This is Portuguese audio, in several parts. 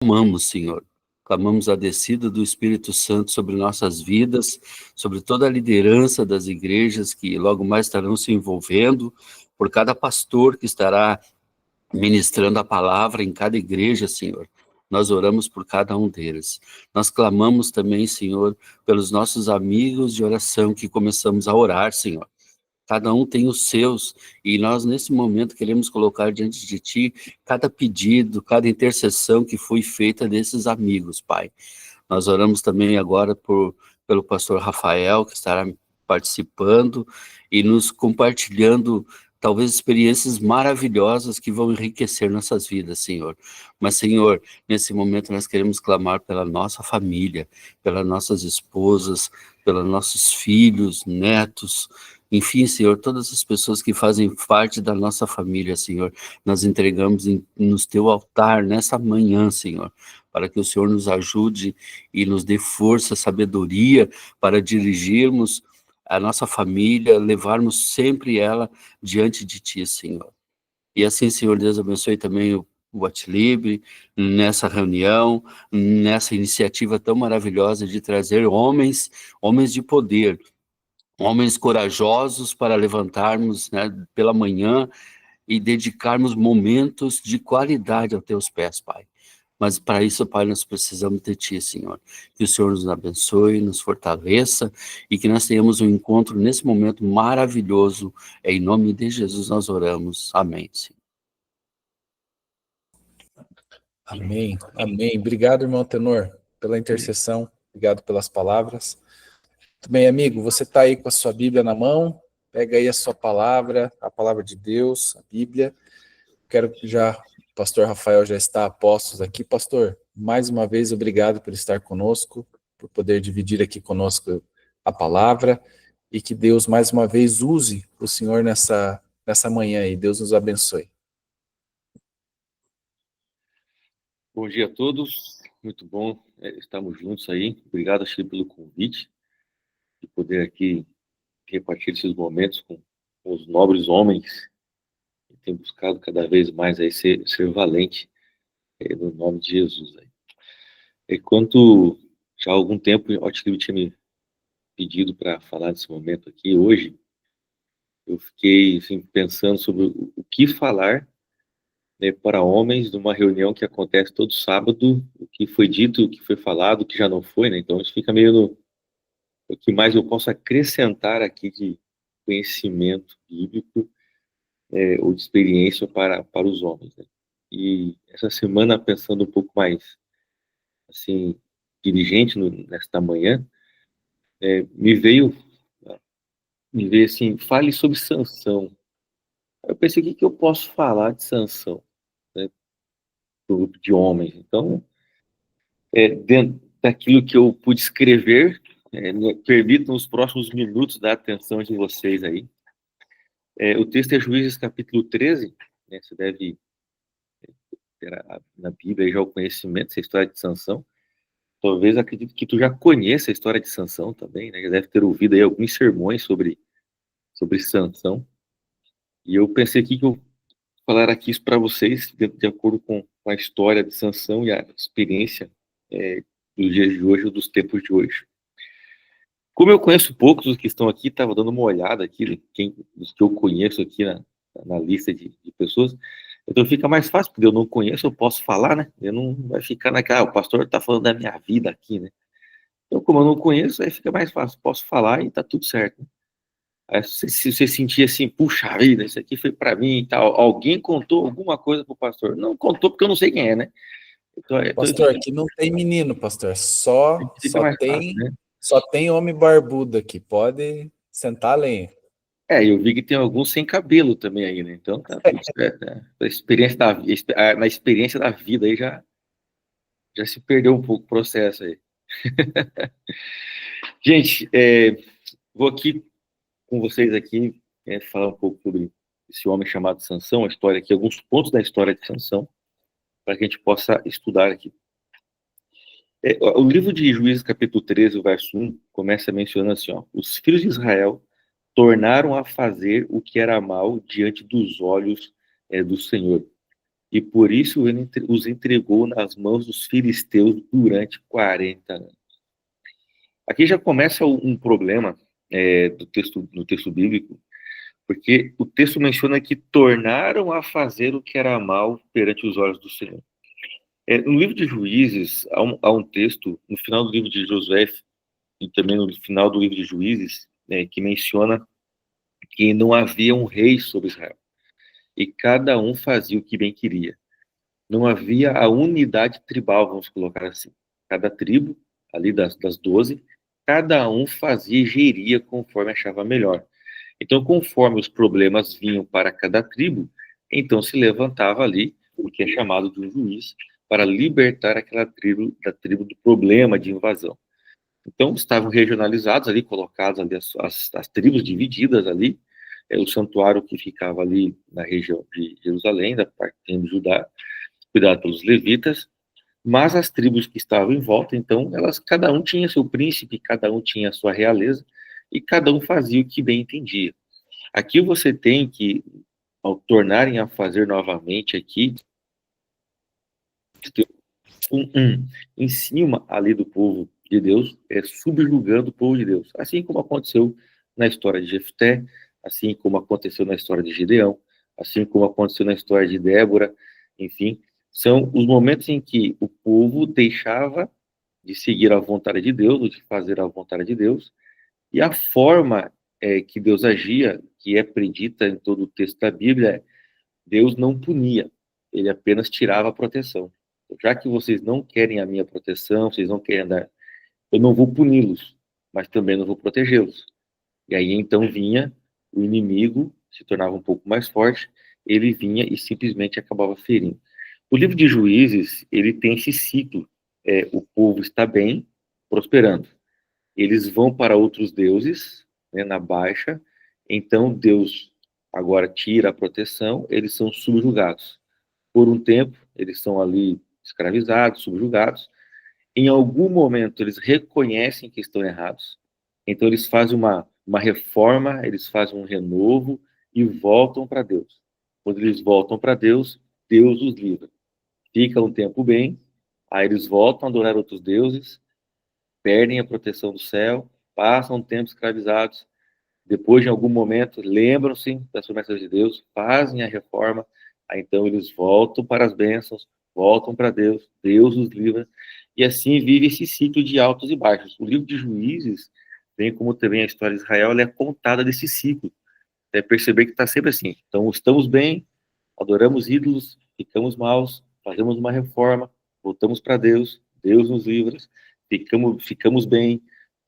clamamos, Senhor. Clamamos a descida do Espírito Santo sobre nossas vidas, sobre toda a liderança das igrejas que logo mais estarão se envolvendo, por cada pastor que estará ministrando a palavra em cada igreja, Senhor. Nós oramos por cada um deles. Nós clamamos também, Senhor, pelos nossos amigos de oração que começamos a orar, Senhor. Cada um tem os seus, e nós nesse momento queremos colocar diante de Ti cada pedido, cada intercessão que foi feita desses amigos, Pai. Nós oramos também agora pelo pastor Rafael, que estará participando e nos compartilhando talvez experiências maravilhosas que vão enriquecer nossas vidas, Senhor. Mas, Senhor, nesse momento nós queremos clamar pela nossa família, pelas nossas esposas, pelos nossos filhos, netos, enfim, Senhor, todas as pessoas que fazem parte da nossa família, Senhor, nós entregamos no teu altar nessa manhã, Senhor, para que o Senhor nos ajude e nos dê força, sabedoria para dirigirmos a nossa família, levarmos sempre ela diante de Ti, Senhor. E assim, Senhor Deus, abençoe também o Boate nessa reunião, nessa iniciativa tão maravilhosa de trazer homens de poder, homens corajosos para levantarmos, né, pela manhã e dedicarmos momentos de qualidade aos Teus pés, Pai. Mas para isso, Pai, nós precisamos de Ti, Senhor. Que o Senhor nos abençoe, nos fortaleça e que nós tenhamos um encontro nesse momento maravilhoso. Em nome de Jesus nós oramos. Amém, Senhor. Amém, amém. Obrigado, irmão Tenor, pela intercessão. Obrigado pelas palavras. Muito bem, amigo, você está aí com a sua Bíblia na mão, pega aí a sua palavra, a palavra de Deus, a Bíblia. Quero que o pastor Rafael já está a postos aqui. Pastor, mais uma vez, obrigado por estar conosco, por poder dividir aqui conosco a palavra, e que Deus, mais uma vez, use o Senhor nessa manhã aí. Deus nos abençoe. Bom dia a todos, muito bom estarmos juntos aí. Obrigado, Chico, pelo convite, de poder aqui repartir esses momentos com os nobres homens que têm buscado cada vez mais aí ser valente no nome de Jesus. Aí. Enquanto já há algum tempo o Chico tinha me pedido para falar nesse momento aqui, hoje, eu fiquei assim, pensando sobre o que falar, né, para homens numa reunião que acontece todo sábado, o que foi dito, o que foi falado, o que já não foi, né? Então isso fica meio no o que mais eu posso acrescentar aqui de conhecimento bíblico ou de experiência para os homens, né? E essa semana, pensando um pouco mais assim, diligente nesta manhã, me veio assim, fale sobre Sansão. Aí eu pensei, o que eu posso falar de Sansão, né, do grupo de homens? Então, dentro daquilo que eu pude escrever, me permitam os próximos minutos da atenção de vocês aí. O texto é Juízes capítulo 13, né, você deve ter na Bíblia já o conhecimento dessa história de Sansão. Talvez acredito que tu já conheça a história de Sansão também, né? Já deve ter ouvido aí alguns sermões sobre Sansão. E eu pensei aqui que eu falar aqui isso para vocês de acordo com a história de Sansão e a experiência dos dias de hoje ou dos tempos de hoje. Como eu conheço poucos dos que estão aqui, estava dando uma olhada aqui dos que eu conheço aqui na lista de pessoas, então fica mais fácil, porque eu não conheço, eu posso falar, né? Eu não vai ficar naquela, o pastor está falando da minha vida aqui, né? Então, como eu não conheço, aí fica mais fácil, posso falar e tá tudo certo, né? Aí, se você sentir assim, puxa vida, isso aqui foi para mim e tal, alguém contou alguma coisa pro pastor? Não contou porque eu não sei quem é, né? Então, pastor, aqui não tem menino, pastor, só tem, né? Só tem homem barbudo aqui, pode sentar a lenha. Eu vi que tem alguns sem cabelo também aí, né? Então tá tudo certo, né? Na experiência da vida aí já se perdeu um pouco o processo aí. Gente, vou aqui com vocês aqui falar um pouco sobre esse homem chamado Sansão, a história aqui, alguns pontos da história de Sansão, para que a gente possa estudar aqui. O livro de Juízes, capítulo 13, o verso 1, começa mencionando assim, ó, os filhos de Israel tornaram a fazer o que era mal diante dos olhos do Senhor. e por isso ele os entregou nas mãos dos filisteus durante 40 anos. Aqui já começa um problema no texto bíblico, porque o texto menciona que tornaram a fazer o que era mal perante os olhos do Senhor. No livro de Juízes, há um texto, no final do livro de Josué, e também no final do livro de Juízes, que menciona que não havia um rei sobre Israel, e cada um fazia o que bem queria. Não havia a unidade tribal, vamos colocar assim. Cada tribo, ali das 12, cada um fazia e geria conforme achava melhor. Então, conforme os problemas vinham para cada tribo, então se levantava ali o que é chamado de um juiz para libertar aquela tribo do problema de invasão. Então, estavam regionalizados ali, colocados ali as tribos divididas ali, o santuário que ficava ali na região de Jerusalém, da parte de Judá, cuidado pelos levitas, mas as tribos que estavam em volta, então, cada um tinha seu príncipe, cada um tinha a sua realeza, e cada um fazia o que bem entendia. Aqui você tem que, ao tornarem a fazer novamente aqui, em cima ali do povo de Deus, subjugando o povo de Deus, assim como aconteceu na história de Jefté, assim como aconteceu na história de Gideão, assim como aconteceu na história de Débora, enfim, são os momentos em que o povo deixava de seguir a vontade de Deus, ou de fazer a vontade de Deus, e a forma que Deus agia, que é predita em todo o texto da Bíblia, Deus não punia, ele apenas tirava a proteção. Já que vocês não querem a minha proteção, vocês não querem andar, eu não vou puni-los, mas também não vou protegê-los. E aí então vinha o inimigo, se tornava um pouco mais forte, ele vinha e simplesmente acabava ferindo. O livro de Juízes, ele tem esse ciclo, o povo está bem, prosperando. Eles vão para outros deuses, na baixa, então Deus agora tira a proteção, eles são subjugados. Por um tempo, eles são ali escravizados, subjugados. Em algum momento, eles reconhecem que estão errados, então eles fazem uma reforma, eles fazem um renovo e voltam para Deus. Quando eles voltam para Deus, Deus os livra. Fica um tempo bem, aí eles voltam a adorar outros deuses, perdem a proteção do céu, passam um tempo escravizados, depois, em algum momento, lembram-se das promessas de Deus, fazem a reforma, aí então eles voltam para as bênçãos, voltam para Deus, Deus os livra, e assim vive esse ciclo de altos e baixos. O livro de Juízes, bem como também a história de Israel, ela é contada desse ciclo. Perceber que está sempre assim. Então, estamos bem, adoramos ídolos, ficamos maus, fazemos uma reforma, voltamos para Deus, Deus nos livra, ficamos bem,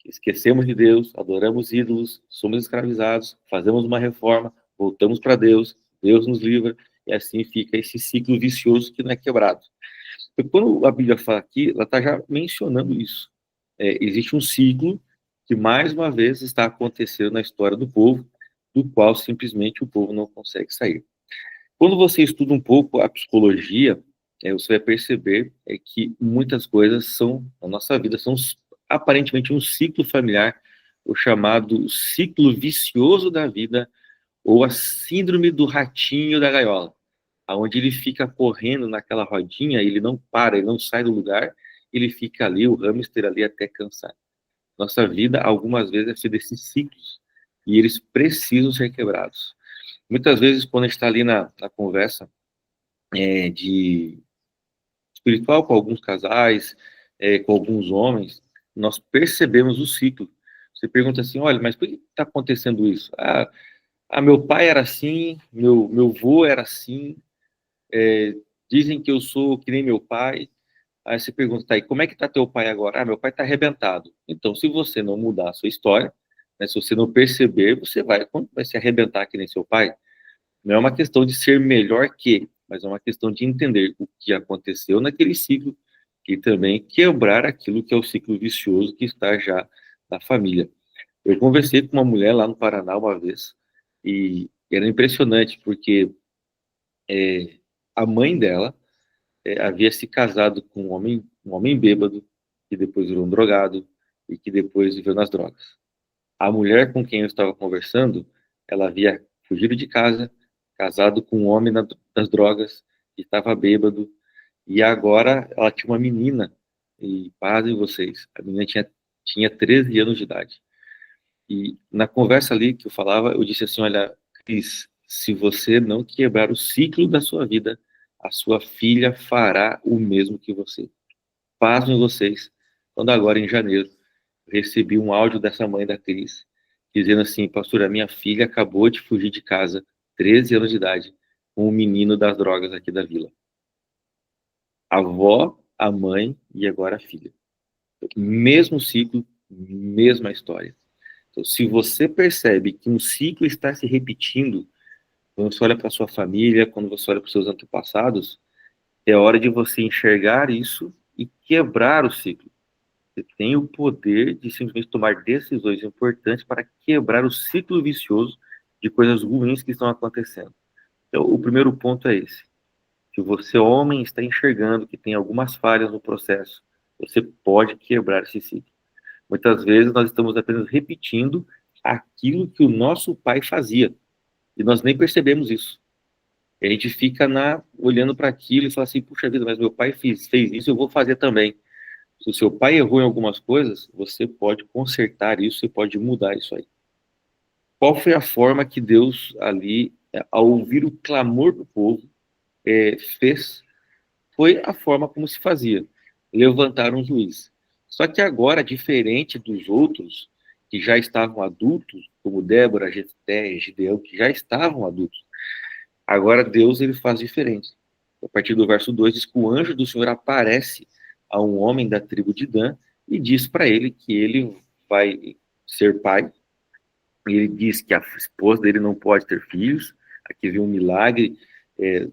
esquecemos de Deus, adoramos ídolos, somos escravizados, fazemos uma reforma, voltamos para Deus, Deus nos livra, e assim fica esse ciclo vicioso que não é quebrado. Então, quando a Bíblia fala aqui, ela está já mencionando isso. Existe um ciclo que, mais uma vez, está acontecendo na história do povo, do qual simplesmente o povo não consegue sair. Quando você estuda um pouco a psicologia, você vai perceber que muitas coisas na nossa vida são aparentemente um ciclo familiar, o chamado ciclo vicioso da vida, ou a síndrome do ratinho da gaiola, onde ele fica correndo naquela rodinha, ele não para, ele não sai do lugar, ele fica ali, o hamster ali até cansar. Nossa vida, algumas vezes, é feita desses ciclos, e eles precisam ser quebrados. Muitas vezes, quando a gente está ali na conversa de espiritual com alguns casais, com alguns homens, nós percebemos o ciclo. Você pergunta assim, olha, mas por que está acontecendo isso? Meu pai era assim, meu avô era assim, dizem que eu sou que nem meu pai. Aí você pergunta, tá, e como é que está teu pai agora? Meu pai está arrebentado. Então, se você não mudar a sua história, se você não perceber, você vai se arrebentar que nem seu pai. Não é uma questão de ser melhor que, mas é uma questão de entender o que aconteceu naquele ciclo e também quebrar aquilo que é o ciclo vicioso que está já na família. Eu conversei com uma mulher lá no Paraná uma vez e era impressionante porque a mãe dela havia se casado com um homem bêbado, que depois virou um drogado e que depois viveu nas drogas. A mulher com quem eu estava conversando, ela havia fugido de casa, casado com um homem das drogas, estava bêbado, e agora ela tinha uma menina, e pasmem vocês, a menina tinha 13 anos de idade. E na conversa ali que eu falava, eu disse assim, olha, Cris, se você não quebrar o ciclo da sua vida, a sua filha fará o mesmo que você. Pasmem vocês, quando agora em janeiro, eu recebi um áudio dessa mãe da Cris, dizendo assim, pastor, a minha filha acabou de fugir de casa, 13 anos de idade, com um menino das drogas aqui da vila. A avó, a mãe e agora a filha. Mesmo ciclo, mesma história. Então, se você percebe que um ciclo está se repetindo, quando você olha para sua família, quando você olha para os seus antepassados, é hora de você enxergar isso e quebrar o ciclo. Você tem o poder de simplesmente tomar decisões importantes para quebrar o ciclo vicioso de coisas ruins que estão acontecendo. Então, o primeiro ponto é esse. Se você, homem, está enxergando que tem algumas falhas no processo, você pode quebrar esse ciclo. Muitas vezes nós estamos apenas repetindo aquilo que o nosso pai fazia, e nós nem percebemos isso. E a gente fica olhando para aquilo e fala assim, puxa vida, mas meu pai fez isso, eu vou fazer também. Se o seu pai errou em algumas coisas, você pode consertar isso, você pode mudar isso aí. Qual foi a forma que Deus ali, ao ouvir o clamor do povo, fez? Foi a forma como se fazia. Levantar um juiz. Só que agora, diferente dos outros, que já estavam adultos, como Débora, Jefté, Gideão, que já estavam adultos, agora Deus ele faz diferente. A partir do verso 2 diz que o anjo do Senhor aparece a um homem da tribo de Dan e diz para ele que ele vai ser pai. E ele diz que a esposa dele não pode ter filhos. Aqui vem um milagre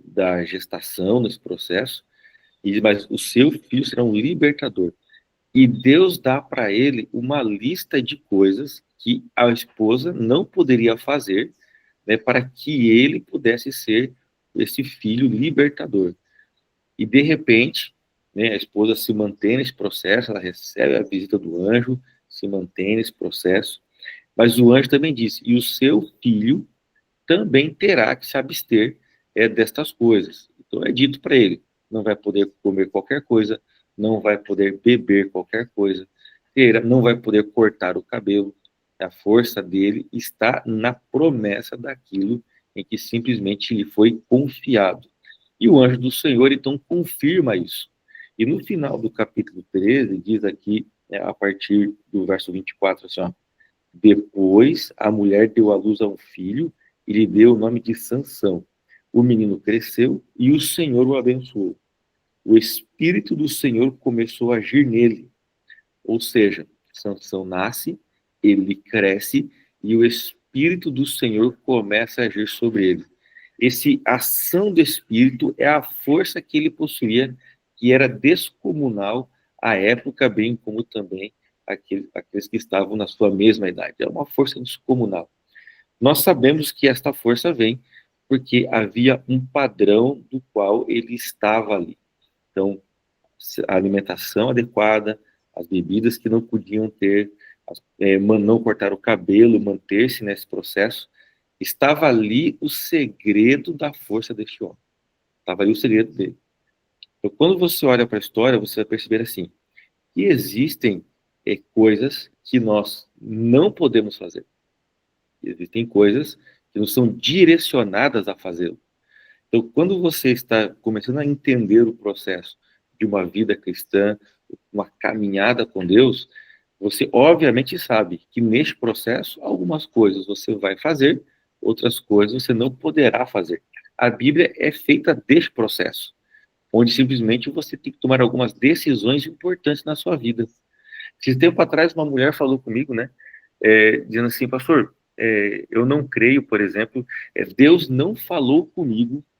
da gestação nesse processo. Mas o seu filho será um libertador. E Deus dá para ele uma lista de coisas que a esposa não poderia fazer, né, para que ele pudesse ser esse filho libertador. E de repente, né, a esposa se mantém nesse processo, ela recebe a visita do anjo, se mantém nesse processo, mas o anjo também disse, e o seu filho também terá que se abster destas coisas. Então é dito para ele, não vai poder comer qualquer coisa, não vai poder beber qualquer coisa, não vai poder cortar o cabelo. A força dele está na promessa daquilo em que simplesmente lhe foi confiado. E o anjo do Senhor, então, confirma isso. E no final do capítulo 13, diz aqui, a partir do verso 24, assim, ó, depois a mulher deu à luz a um filho e lhe deu o nome de Sansão. O menino cresceu e o Senhor o abençoou. O Espírito do Senhor começou a agir nele. Ou seja, Sansão nasce, ele cresce e o Espírito do Senhor começa a agir sobre ele. Essa ação do Espírito é a força que ele possuía, que era descomunal à época, bem como também aqueles que estavam na sua mesma idade. É uma força descomunal. Nós sabemos que esta força vem porque havia um padrão do qual ele estava ali. Então, a alimentação adequada, as bebidas que não podiam ter, não cortar o cabelo, manter-se nesse processo, estava ali o segredo da força deste homem. Estava ali o segredo dele. Então, quando você olha para a história, você vai perceber assim, que existem coisas que nós não podemos fazer. Existem coisas que não são direcionadas a fazê-lo. Então, quando você está começando a entender o processo de uma vida cristã, uma caminhada com Deus, você obviamente sabe que neste processo, algumas coisas você vai fazer, outras coisas você não poderá fazer. A Bíblia é feita deste processo, onde simplesmente você tem que tomar algumas decisões importantes na sua vida. Esse tempo atrás, uma mulher falou comigo, né, dizendo assim, pastor, eu não creio, por exemplo, Deus não falou comigo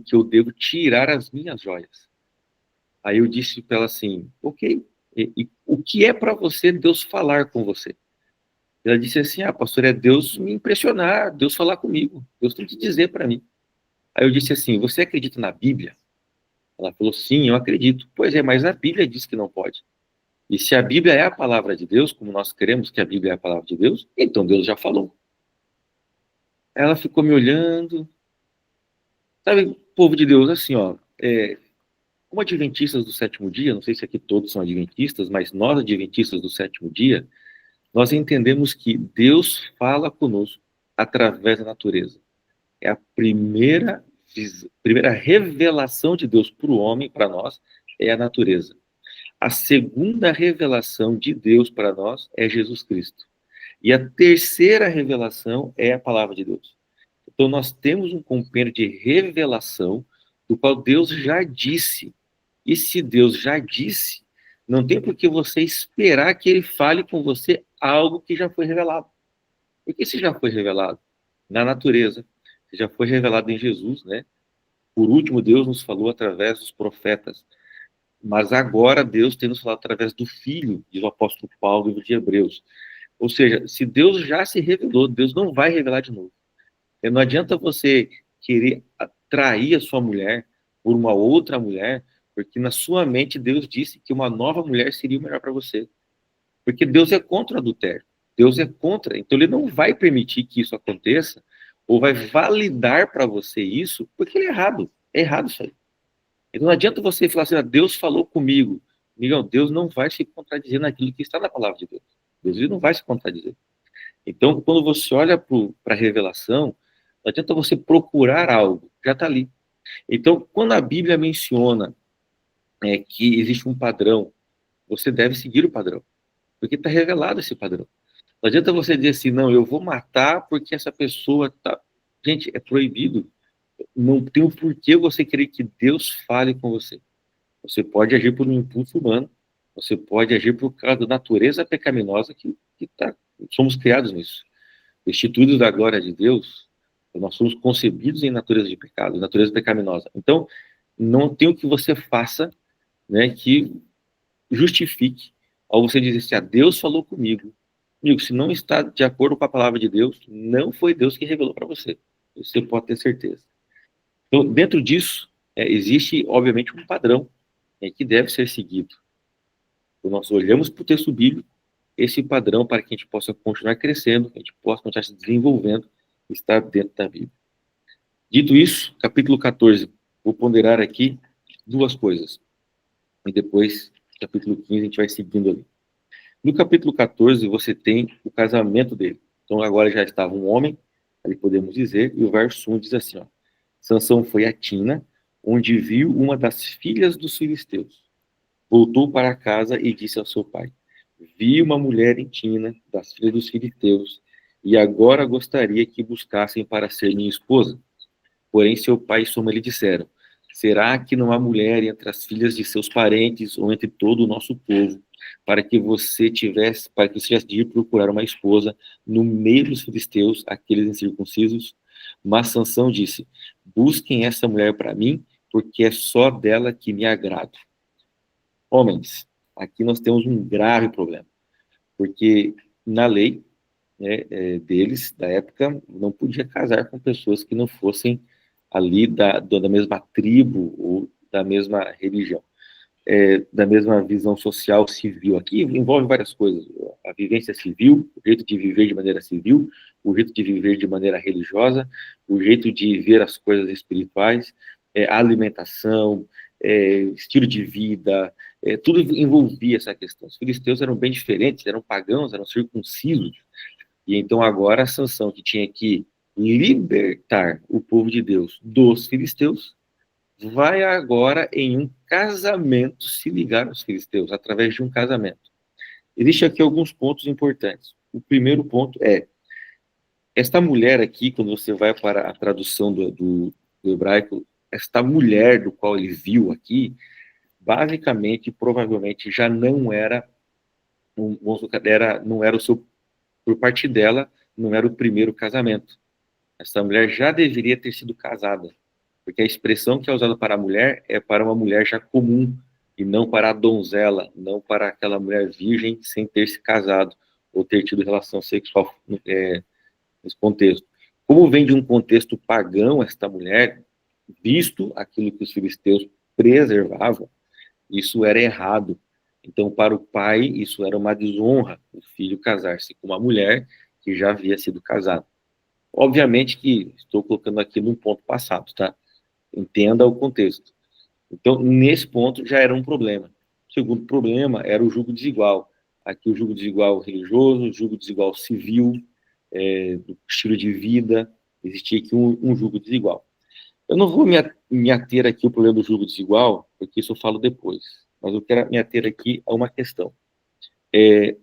que eu devo tirar as minhas joias. Aí eu disse para ela assim, ok, e o que é para você Deus falar com você? Ela disse assim, pastor, é Deus me impressionar, Deus falar comigo, Deus tem que dizer para mim. Aí eu disse assim, você acredita na Bíblia? Ela falou, sim, eu acredito. Pois é, mas a Bíblia diz que não pode. E se a Bíblia é a palavra de Deus, como nós queremos que a Bíblia é a palavra de Deus, então Deus já falou. Ela ficou me olhando, Sabe, povo de Deus, assim, ó, como adventistas do sétimo dia, não sei se aqui todos são adventistas, mas nós, adventistas do sétimo dia, nós entendemos que Deus fala conosco através da natureza. É a primeira revelação de Deus para o homem, para nós, é a natureza. A segunda revelação de Deus para nós é Jesus Cristo. E a terceira revelação é a palavra de Deus. Então nós temos um compêndio de revelação do qual Deus já disse. E se Deus já disse, não tem por que você esperar que ele fale com você algo que já foi revelado. Porque se já foi revelado na natureza, se já foi revelado em Jesus, né? Por último, Deus nos falou através dos profetas. Mas agora Deus tem nos falado através do Filho, diz o apóstolo Paulo, no livro de Hebreus. Ou seja, se Deus já se revelou, Deus não vai revelar de novo. Não adianta você querer atrair a sua mulher por uma outra mulher, porque na sua mente Deus disse que uma nova mulher seria o melhor para você. Porque Deus é contra o adultério. Deus é contra. Então ele não vai permitir que isso aconteça, ou vai validar para você isso, porque ele é errado. É errado isso aí. Então não adianta você falar assim, Deus falou comigo. Miguel, Deus não vai se contradizer naquilo que está na palavra de Deus. Deus ele não vai se contradizer. Então, quando você olha para a revelação, não adianta você procurar algo, já está ali. Então, quando a Bíblia menciona que existe um padrão, você deve seguir o padrão, porque está revelado esse padrão. Não adianta você dizer assim, não, eu vou matar porque essa pessoa está... Gente, é proibido. Não tem o porquê você querer que Deus fale com você. Você pode agir por um impulso humano, você pode agir por causa da natureza pecaminosa somos criados nisso. Instituídos da glória de Deus, nós somos concebidos em natureza de pecado, natureza pecaminosa. Então, não tem o que você faça, né, que justifique ao você dizer assim, Deus falou comigo. Amigo, se não está de acordo com a palavra de Deus, não foi Deus que revelou para você. Você pode ter certeza. Então, dentro disso, existe, obviamente, um padrão que deve ser seguido. Quando nós olhamos para o texto bíblico, esse padrão para que a gente possa continuar crescendo, que a gente possa continuar se desenvolvendo, está dentro da Bíblia. Dito isso, capítulo 14, vou ponderar aqui duas coisas. E depois, capítulo 15, a gente vai seguindo ali. No capítulo 14, você tem o casamento dele. Então, agora já estava um homem, ali podemos dizer, e o verso 1 diz assim, ó, Sansão foi a Tina, onde viu uma das filhas dos filisteus. Voltou para casa e disse ao seu pai, vi uma mulher em Tina, das filhas dos filisteus, e agora gostaria que buscassem para ser minha esposa. Porém, seu pai e sua mãe lhe disseram, será que não há mulher entre as filhas de seus parentes ou entre todo o nosso povo, para que você tivesse de ir procurar uma esposa no meio dos filisteus, aqueles incircuncisos? Mas Sansão disse, busquem essa mulher para mim, porque é só dela que me agrado. Homens, aqui nós temos um grave problema, porque na lei deles, da época, não podia casar com pessoas que não fossem ali da mesma tribo ou da mesma religião, da mesma visão social civil. Aqui envolve várias coisas, a vivência civil, o jeito de viver de maneira civil, o jeito de viver de maneira religiosa, o jeito de ver as coisas espirituais, a alimentação, estilo de vida, tudo envolvia essa questão. Os filisteus eram bem diferentes, eram pagãos, eram circuncisos, e então agora a Sansão, que tinha que libertar o povo de Deus dos filisteus, vai agora em um casamento se ligar aos filisteus, através de um casamento. Existem aqui alguns pontos importantes. O primeiro ponto é, esta mulher aqui, quando você vai para a tradução do hebraico, esta mulher do qual ele viu aqui, basicamente, provavelmente, já não era, não era o seu, por parte dela, não era o primeiro casamento. Essa mulher já deveria ter sido casada, porque a expressão que é usada para a mulher é para uma mulher já comum, e não para a donzela, não para aquela mulher virgem sem ter se casado, ou ter tido relação sexual nesse contexto. Como vem de um contexto pagão esta mulher, visto aquilo que os filisteus preservavam, isso era errado. Então, para o pai, isso era uma desonra, o filho casar-se com uma mulher que já havia sido casada. Obviamente que estou colocando aqui num ponto passado, tá? Entenda o contexto. Então, nesse ponto, já era um problema. O segundo problema era o julgo desigual. Aqui o julgo desigual religioso, o julgo desigual civil, do estilo de vida, existia aqui um julgo desigual. Eu não vou me ater aqui ao problema do julgo desigual, porque isso eu falo depois, mas eu quero me ater aqui a uma questão.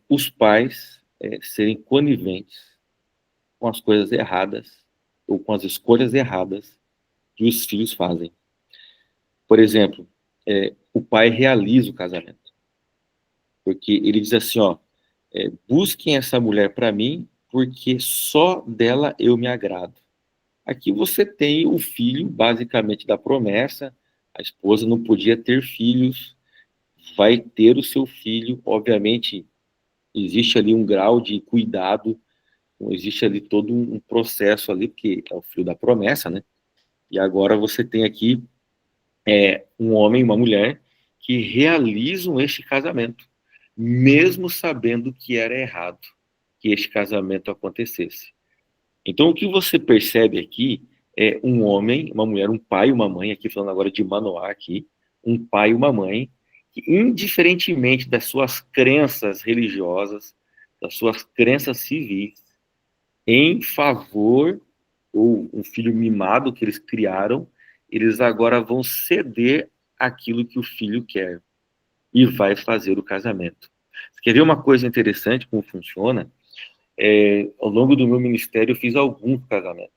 Os pais serem coniventes com as coisas erradas, ou com as escolhas erradas que os filhos fazem. Por exemplo, o pai realiza o casamento, porque ele diz assim, busquem essa mulher para mim, porque só dela eu me agrado. Aqui você tem o filho, basicamente, da promessa, a esposa não podia ter filhos, vai ter o seu filho, obviamente, existe ali um grau de cuidado, existe ali todo um processo ali, porque é o filho da promessa, né? E agora você tem aqui um homem e uma mulher que realizam este casamento, mesmo sabendo que era errado que este casamento acontecesse. Então, o que você percebe aqui é um homem, uma mulher, um pai e uma mãe, aqui falando agora de Manoá aqui, um pai e uma mãe, que indiferentemente das suas crenças religiosas, das suas crenças civis, em favor, ou um filho mimado que eles criaram, eles agora vão ceder aquilo que o filho quer e vai fazer o casamento. Você quer ver uma coisa interessante, como funciona? Ao longo do meu ministério eu fiz alguns casamentos.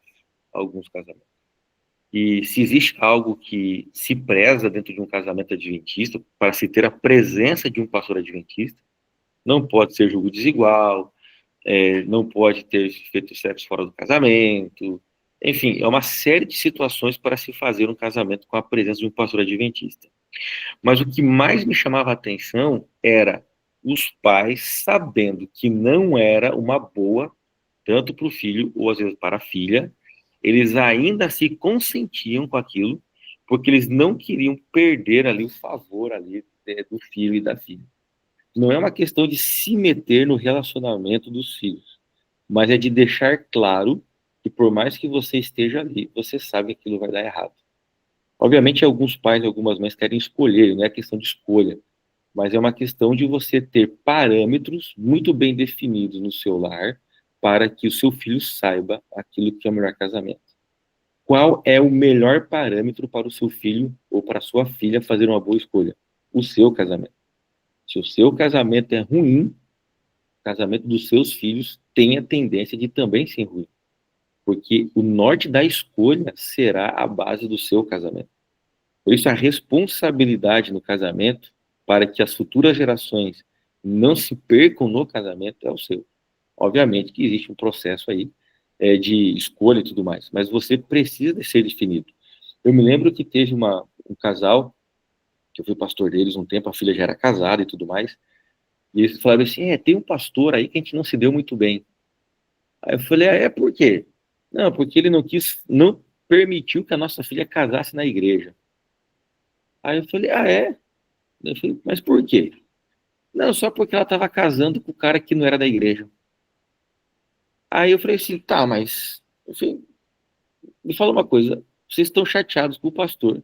E se existe algo que se preza dentro de um casamento adventista, para se ter a presença de um pastor adventista, não pode ser julgo desigual, não pode ter feito sexo fora do casamento, enfim, é uma série de situações para se fazer um casamento com a presença de um pastor adventista. Mas o que mais me chamava a atenção era os pais sabendo que não era uma boa, tanto para o filho ou às vezes para a filha, eles ainda se consentiam com aquilo, porque eles não queriam perder ali o favor ali do filho e da filha. Não é uma questão de se meter no relacionamento dos filhos, mas é de deixar claro que por mais que você esteja ali, você sabe que aquilo vai dar errado. Obviamente, alguns pais e algumas mães querem escolher, não é questão de escolha, mas é uma questão de você ter parâmetros muito bem definidos no seu lar para que o seu filho saiba aquilo que é o melhor casamento. Qual é o melhor parâmetro para o seu filho ou para a sua filha fazer uma boa escolha? O seu casamento. Se o seu casamento é ruim, o casamento dos seus filhos tem a tendência de também ser ruim. Porque o norte da escolha será a base do seu casamento. Por isso, a responsabilidade no casamento, para que as futuras gerações não se percam no casamento, é o seu. Obviamente que existe um processo aí de escolha e tudo mais, mas você precisa ser definido. Eu me lembro que teve um casal, que eu fui pastor deles um tempo, a filha já era casada e tudo mais, e eles falaram assim, tem um pastor aí que a gente não se deu muito bem. Aí eu falei, por quê? Não, porque ele não permitiu que a nossa filha casasse na igreja. Aí eu falei, Eu falei, mas por quê? Não, só porque ela estava casando com o cara que não era da igreja. Aí eu falei assim, tá, mas... Eu falei, me fala uma coisa, vocês estão chateados com o pastor,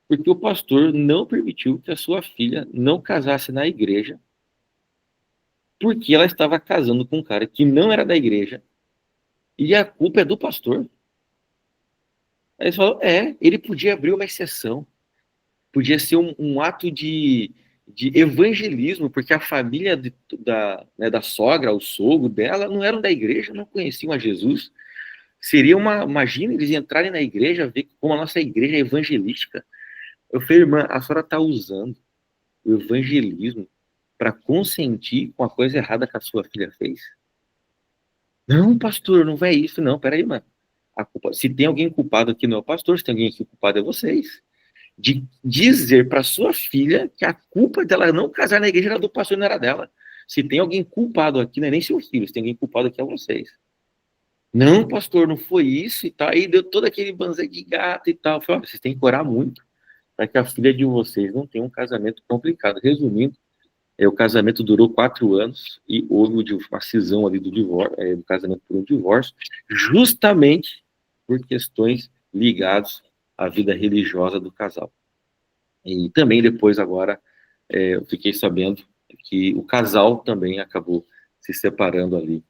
porque o pastor não permitiu que a sua filha não casasse na igreja, porque ela estava casando com um cara que não era da igreja, e a culpa é do pastor. Aí eles falaram, ele podia abrir uma exceção, podia ser um ato de evangelismo, porque a família da sogra, o sogro dela, não eram da igreja, não conheciam a Jesus. Seria imagina eles entrarem na igreja, ver como a nossa igreja é evangelística. Eu falei, irmã, a senhora está usando o evangelismo para consentir com a coisa errada que a sua filha fez? Não, pastor, não é isso, não. Peraí, mano. Se tem alguém culpado aqui, não é o pastor, se tem alguém aqui culpado, é vocês. De dizer para sua filha que a culpa dela não casar na igreja era do pastor, não era dela. Se tem alguém culpado aqui, não é nem seu filho, se tem alguém culpado aqui, é vocês. Não, pastor, não foi isso e tal. Aí deu todo aquele banzé de gato e tal. Eu falei, vocês têm que orar muito para que a filha de vocês não tenha um casamento complicado. Resumindo, o casamento durou 4 anos e houve uma cisão ali do casamento por um divórcio, justamente por questões ligadas a vida religiosa do casal. E também depois, agora, eu fiquei sabendo que o casal também acabou se separando ali,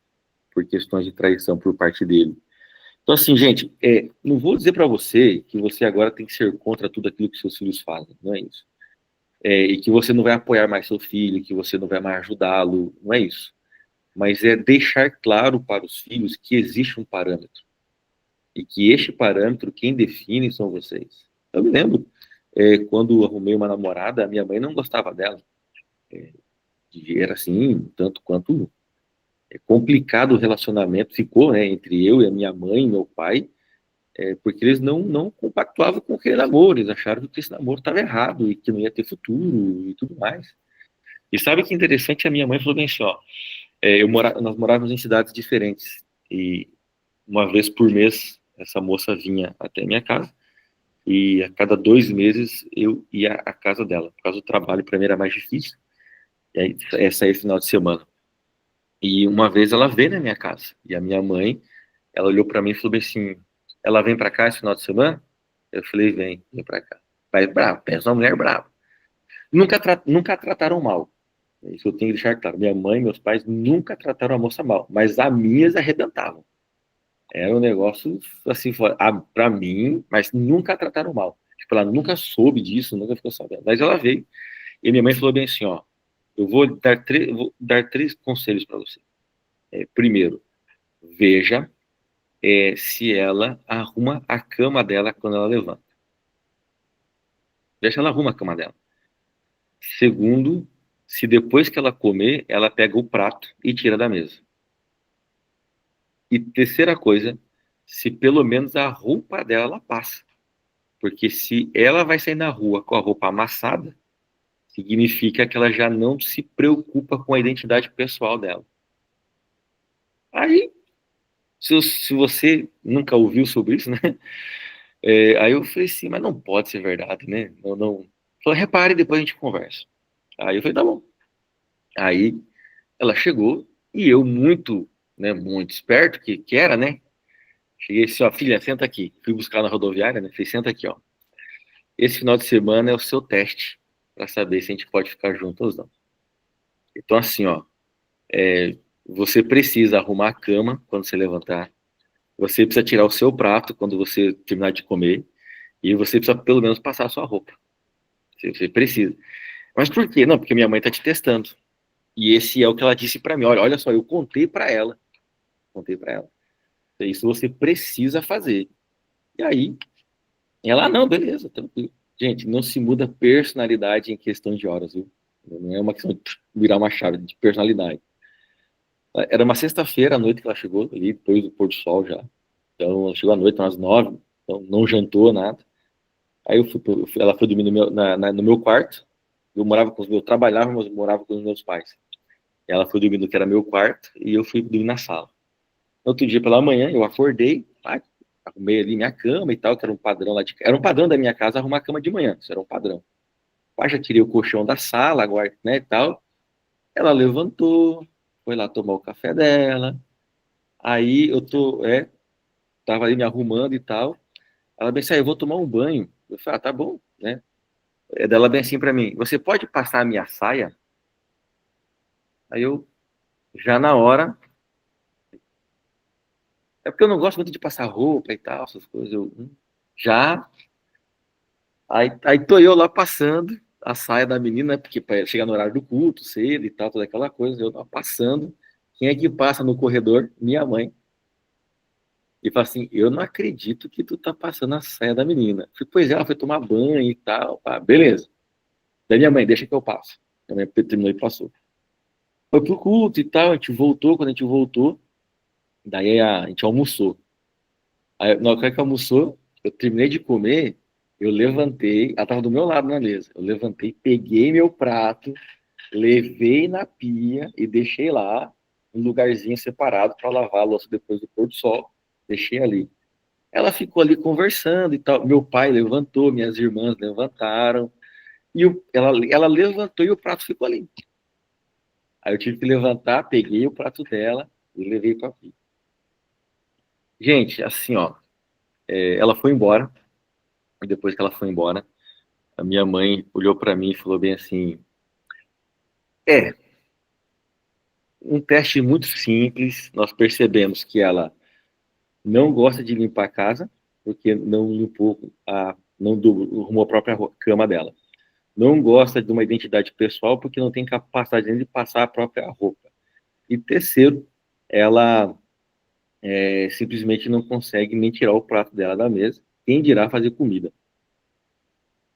por questões de traição por parte dele. Então, assim, gente, não vou dizer para você que você agora tem que ser contra tudo aquilo que seus filhos fazem, não é isso. E que você não vai apoiar mais seu filho, que você não vai mais ajudá-lo, não é isso. Mas é deixar claro para os filhos que existe um parâmetro. E que este parâmetro, quem define são vocês. Eu me lembro, quando arrumei uma namorada, a minha mãe não gostava dela. Era assim, tanto quanto complicado o relacionamento ficou, né, entre eu e a minha mãe e meu pai, porque eles não compactuavam com aquele namoro, eles acharam que esse namoro estava errado e que não ia ter futuro e tudo mais. E sabe que interessante? A minha mãe falou bem assim, ó, nós morávamos em cidades diferentes e uma vez por mês essa moça vinha até a minha casa e a cada 2 meses eu ia à casa dela, por causa do trabalho, para mim era mais difícil, e aí saía final de semana. E uma vez ela veio na minha casa e a minha mãe, ela olhou para mim e falou bem assim, ela vem para cá esse final de semana? Eu falei, vem para cá. Pai bravo, pensa uma mulher brava. Nunca a trataram mal. Isso eu tenho que deixar claro. Minha mãe e meus pais nunca trataram a moça mal, mas a minhas arrebentavam. Era um negócio, assim, para mim, mas nunca a trataram mal. Tipo, ela nunca soube disso, nunca ficou sabendo. Mas ela veio e minha mãe falou bem assim, ó, eu vou dar 3 conselhos para você. Primeiro, veja se ela arruma a cama dela quando ela levanta. Deixa ela arruma a cama dela. Segundo, se depois que ela comer, ela pega o prato e tira da mesa. E terceira coisa, se pelo menos a roupa dela ela passa. Porque se ela vai sair na rua com a roupa amassada, significa que ela já não se preocupa com a identidade pessoal dela. Aí, se você nunca ouviu sobre isso, né? Aí eu falei assim, mas não pode ser verdade, né? Não. Falei, repare, depois a gente conversa. Aí eu falei, tá bom. Aí ela chegou e eu muito esperto que era, né? Cheguei assim, ó, filha, senta aqui. Fui buscar na rodoviária, né? Falei, senta aqui, ó. Esse final de semana é o seu teste para saber se a gente pode ficar juntos ou não. Então, assim, ó, você precisa arrumar a cama quando você levantar. Você precisa tirar o seu prato quando você terminar de comer. E você precisa, pelo menos, passar a sua roupa. Você precisa. Mas por quê? Não, porque minha mãe tá te testando. E esse é o que ela disse para mim. Olha só, eu contei para ela. Contei para ela. Isso você precisa fazer. E aí, ela, não, beleza, tranquilo. Gente, não se muda personalidade em questão de horas, viu? Não é uma questão de virar uma chave de personalidade. Era uma sexta-feira à noite que ela chegou, ali, depois do pôr do sol já. Então, ela chegou à noite, umas 9, então não jantou nada. Aí ela foi dormir no meu quarto. Eu trabalhava, mas morava com os meus pais. Ela foi dormir no que era meu quarto e eu fui dormir na sala. Outro dia pela manhã, eu acordei, arrumei ali minha cama e tal, que era um padrão lá era um padrão da minha casa arrumar a cama de manhã, isso era um padrão. Já tirei o colchão da sala, agora, né, e tal. Ela levantou, foi lá tomar o café dela. Aí tava ali me arrumando e tal. Ela bem assim, eu vou tomar um banho. Eu falei, tá bom, né? Dela bem assim pra mim, você pode passar a minha saia? Aí eu, já na hora, é porque eu não gosto muito de passar roupa e tal, essas coisas. Já. Aí tô eu lá passando a saia da menina, porque para chegar no horário do culto, cedo e tal, toda aquela coisa, eu tava passando. Quem é que passa no corredor? Minha mãe. E fala assim, eu não acredito que tu tá passando a saia da menina. Eu falei, pois é, ela foi tomar banho e tal. Beleza. Daí minha mãe, deixa que eu passo. Minha mãe terminou e passou. Foi pro culto e tal, a gente voltou, quando a gente voltou, daí a gente almoçou. Aí, na hora que almoçou, eu terminei de comer, eu levantei, ela estava do meu lado na mesa. Eu levantei, peguei meu prato, levei na pia e deixei lá, um lugarzinho separado para lavar a louça depois do pôr do sol. Deixei ali. Ela ficou ali conversando e tal. Meu pai levantou, minhas irmãs levantaram. E ela levantou e o prato ficou ali. Aí eu tive que levantar, peguei o prato dela e levei para a pia. Gente, assim, ó, ela foi embora. e depois que ela foi embora, a minha mãe olhou para mim e falou bem assim, um teste muito simples, nós percebemos que ela não gosta de limpar a casa, porque não limpou não arrumou a própria cama dela. Não gosta de uma identidade pessoal, porque não tem capacidade nem de passar a própria roupa. E terceiro, ela simplesmente não consegue nem tirar o prato dela da mesa, quem dirá fazer comida.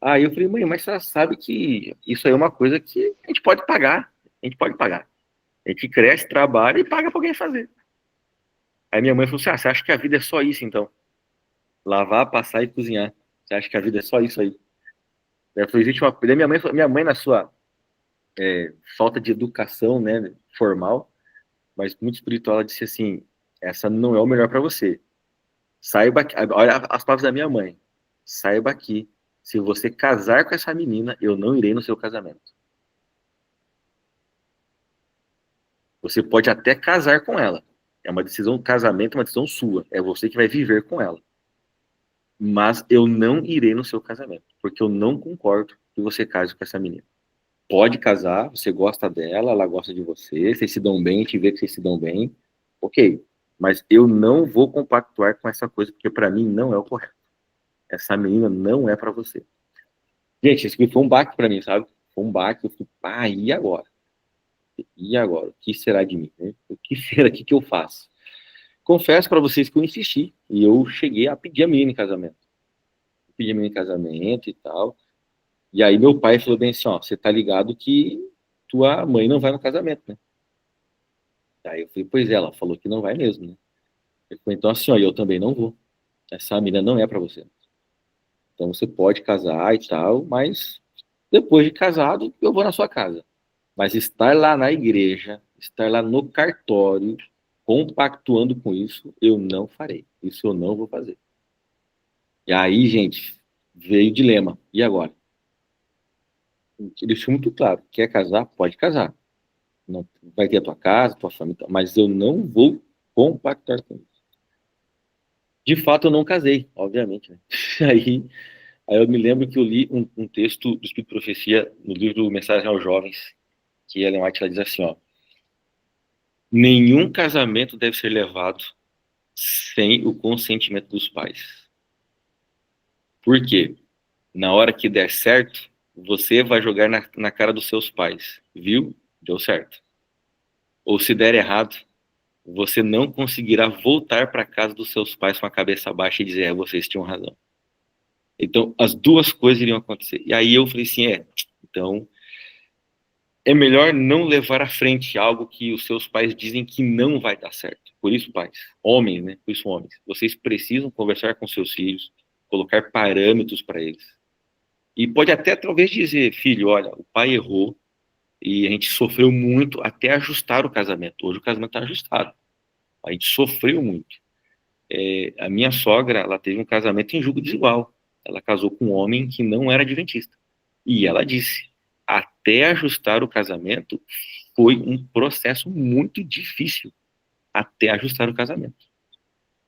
Aí eu falei, mãe, mas você sabe que isso aí é uma coisa que a gente pode pagar. A gente pode pagar. A gente cresce, trabalha e paga pra alguém fazer. Aí minha mãe falou assim, você acha que a vida é só isso, então? Lavar, passar e cozinhar. Você acha que a vida é só isso aí? Eu falei, existe uma coisa. Minha mãe na sua falta de educação, né, formal, mas muito espiritual, ela disse assim, essa não é o melhor para você. Saiba, olha as palavras da minha mãe, saiba que se você casar com essa menina, eu não irei no seu casamento. Você pode até casar com ela. É uma decisão, casamento é uma decisão sua. É você que vai viver com ela. Mas eu não irei no seu casamento, porque eu não concordo que você case com essa menina. Pode casar, você gosta dela, ela gosta de você, vocês se dão bem, a gente vê que vocês se dão bem, ok. Mas eu não vou compactuar com essa coisa, porque para mim não é o correto. Essa menina não é para você. Gente, isso aqui foi um baque para mim, sabe? Foi um baque, eu falei, e agora? E agora? O que será de mim? Né? O que será que eu faço? Confesso para vocês que eu insisti, e eu cheguei a pedir a menina em casamento. Pedi a menina em casamento e tal. E aí meu pai falou bem assim, ó, você tá ligado que tua mãe não vai no casamento, né? Aí eu falei, pois é, ela falou que não vai mesmo, né? Ele falou, então assim, ó, eu também não vou. Essa menina não é para você. Então você pode casar e tal, mas depois de casado, eu vou na sua casa. Mas estar lá na igreja, estar lá no cartório, compactuando com isso, eu não farei. Isso eu não vou fazer. E aí, gente, veio o dilema. E agora? Ele deixou muito claro. Quer casar? Pode casar. Não, vai ter a tua casa, tua família, mas eu não vou compactar com isso. De fato, eu não casei, obviamente, né? Aí, aí eu me lembro que eu li um texto do Espírito de Profecia no livro Mensagem aos Jovens, que Ellen White ela diz assim, ó, nenhum casamento deve ser levado sem o consentimento dos pais. Por quê? Na hora que der certo, você vai jogar na cara dos seus pais. Viu? Deu certo. Ou se der errado, você não conseguirá voltar para casa dos seus pais com a cabeça baixa e dizer, vocês tinham razão. Então, as duas coisas iriam acontecer. E aí eu falei assim, então, é melhor não levar à frente algo que os seus pais dizem que não vai dar certo. Por isso, pais, homens, né? Por isso, homens, vocês precisam conversar com seus filhos, colocar parâmetros para eles. E pode até talvez dizer, filho, olha, o pai errou e a gente sofreu muito até ajustar o casamento. Hoje o casamento está ajustado. A gente sofreu muito. A minha sogra, ela teve um casamento em julgo desigual. Ela casou com um homem que não era adventista. E ela disse, até ajustar o casamento foi um processo muito difícil. Até ajustar o casamento.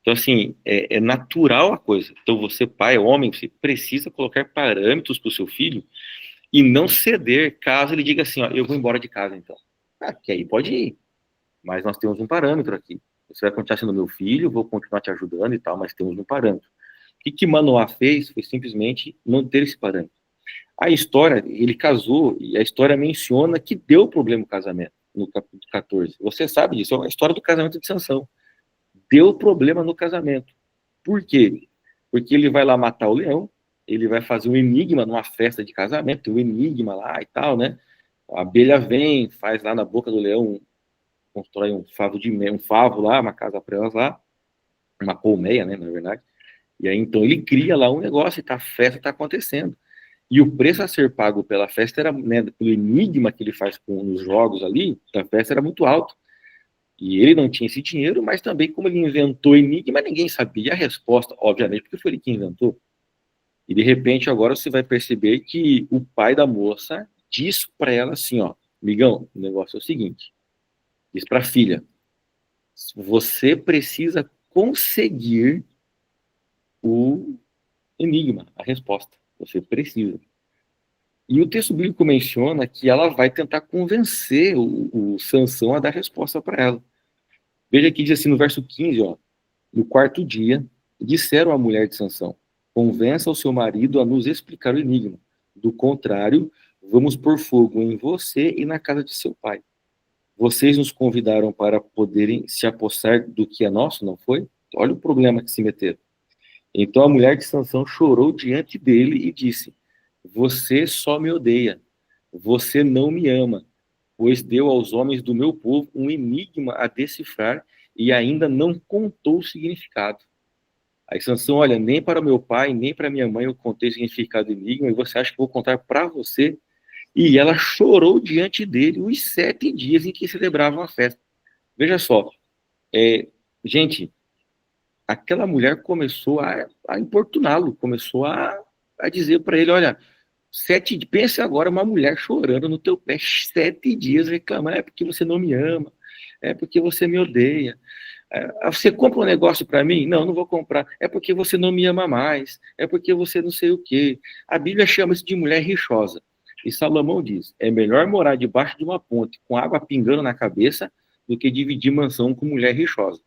Então, assim, é natural a coisa. Então, você, pai, homem, você precisa colocar parâmetros para o seu filho e não ceder caso ele diga assim, ó, eu vou embora de casa, então. Que aí pode ir. Mas nós temos um parâmetro aqui. Você vai continuar sendo meu filho, vou continuar te ajudando e tal, mas temos um parâmetro. O que Manoá fez foi simplesmente manter esse parâmetro. A história, ele casou, e a história menciona que deu problema o casamento, no capítulo 14. Você sabe disso, é a história do casamento de Sansão. Deu problema no casamento. Por quê? Porque ele vai lá matar o leão, ele vai fazer um enigma numa festa de casamento, tem um enigma lá e tal, né? A abelha vem, faz lá na boca do leão, constrói um favo lá, uma casa para elas lá, uma colmeia, né, na verdade. E aí, então, ele cria lá um negócio e a festa está acontecendo. E o preço a ser pago pela festa era, né, pelo enigma que ele faz com os jogos ali, a festa era muito alto. E ele não tinha esse dinheiro, mas também, como ele inventou enigma, ninguém sabia a resposta, obviamente, porque foi ele que inventou. E, de repente, agora você vai perceber que o pai da moça diz para ela assim, ó, amigão, o negócio é o seguinte, diz para a filha, você precisa conseguir enigma, a resposta. Você precisa. E o texto bíblico menciona que ela vai tentar convencer o Sansão a dar resposta para ela. Veja que diz assim no verso 15, ó, no quarto dia, disseram à mulher de Sansão: convença o seu marido a nos explicar o enigma. Do contrário, vamos pôr fogo em você e na casa de seu pai. Vocês nos convidaram para poderem se apossar do que é nosso, não foi? Olha o problema que se meteram. Então a mulher de Sansão chorou diante dele e disse: você só me odeia, você não me ama, pois deu aos homens do meu povo um enigma a decifrar e ainda não contou o significado. Aí Sansão, olha, nem para meu pai, nem para minha mãe eu contei o significado do enigma, e você acha que eu vou contar para você? E ela chorou diante dele os 7 dias em que celebravam a festa. Veja só, gente, aquela mulher começou a importuná-lo, começou a dizer para ele, olha, pensa agora uma mulher chorando no teu pé 7 dias reclamando, é porque você não me ama, é porque você me odeia, você compra um negócio para mim? Não, não vou comprar, é porque você não me ama mais, é porque você não sei o quê. A Bíblia chama isso de mulher rixosa, e Salomão diz, é melhor morar debaixo de uma ponte com água pingando na cabeça do que dividir mansão com mulher rixosa.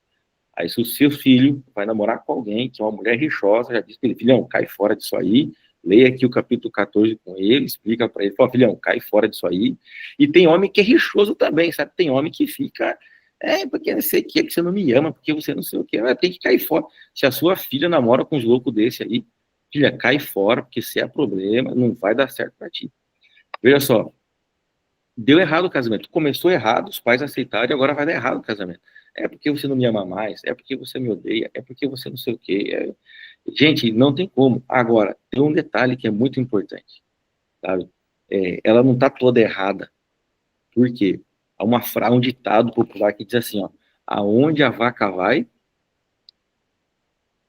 Aí se o seu filho vai namorar com alguém que é uma mulher rixosa, já diz para ele, filhão, cai fora disso aí, leia aqui o capítulo 14 com ele, explica para ele, fala, filhão, cai fora disso aí. E tem homem que é rixoso também, sabe? Tem homem que fica, porque não sei o que você não me ama, porque você não sei o que, tem que cair fora. Se a sua filha namora com uns loucos desse aí, filha, cai fora, porque se é problema, não vai dar certo para ti. Veja só, deu errado o casamento, começou errado, os pais aceitaram e agora vai dar errado o casamento. É porque você não me ama mais, é porque você me odeia, é porque você não sei o quê. Gente, não tem como. Agora, tem um detalhe que é muito importante, sabe? Ela não está toda errada. Por quê? Há um ditado popular que diz assim, ó, aonde a vaca vai,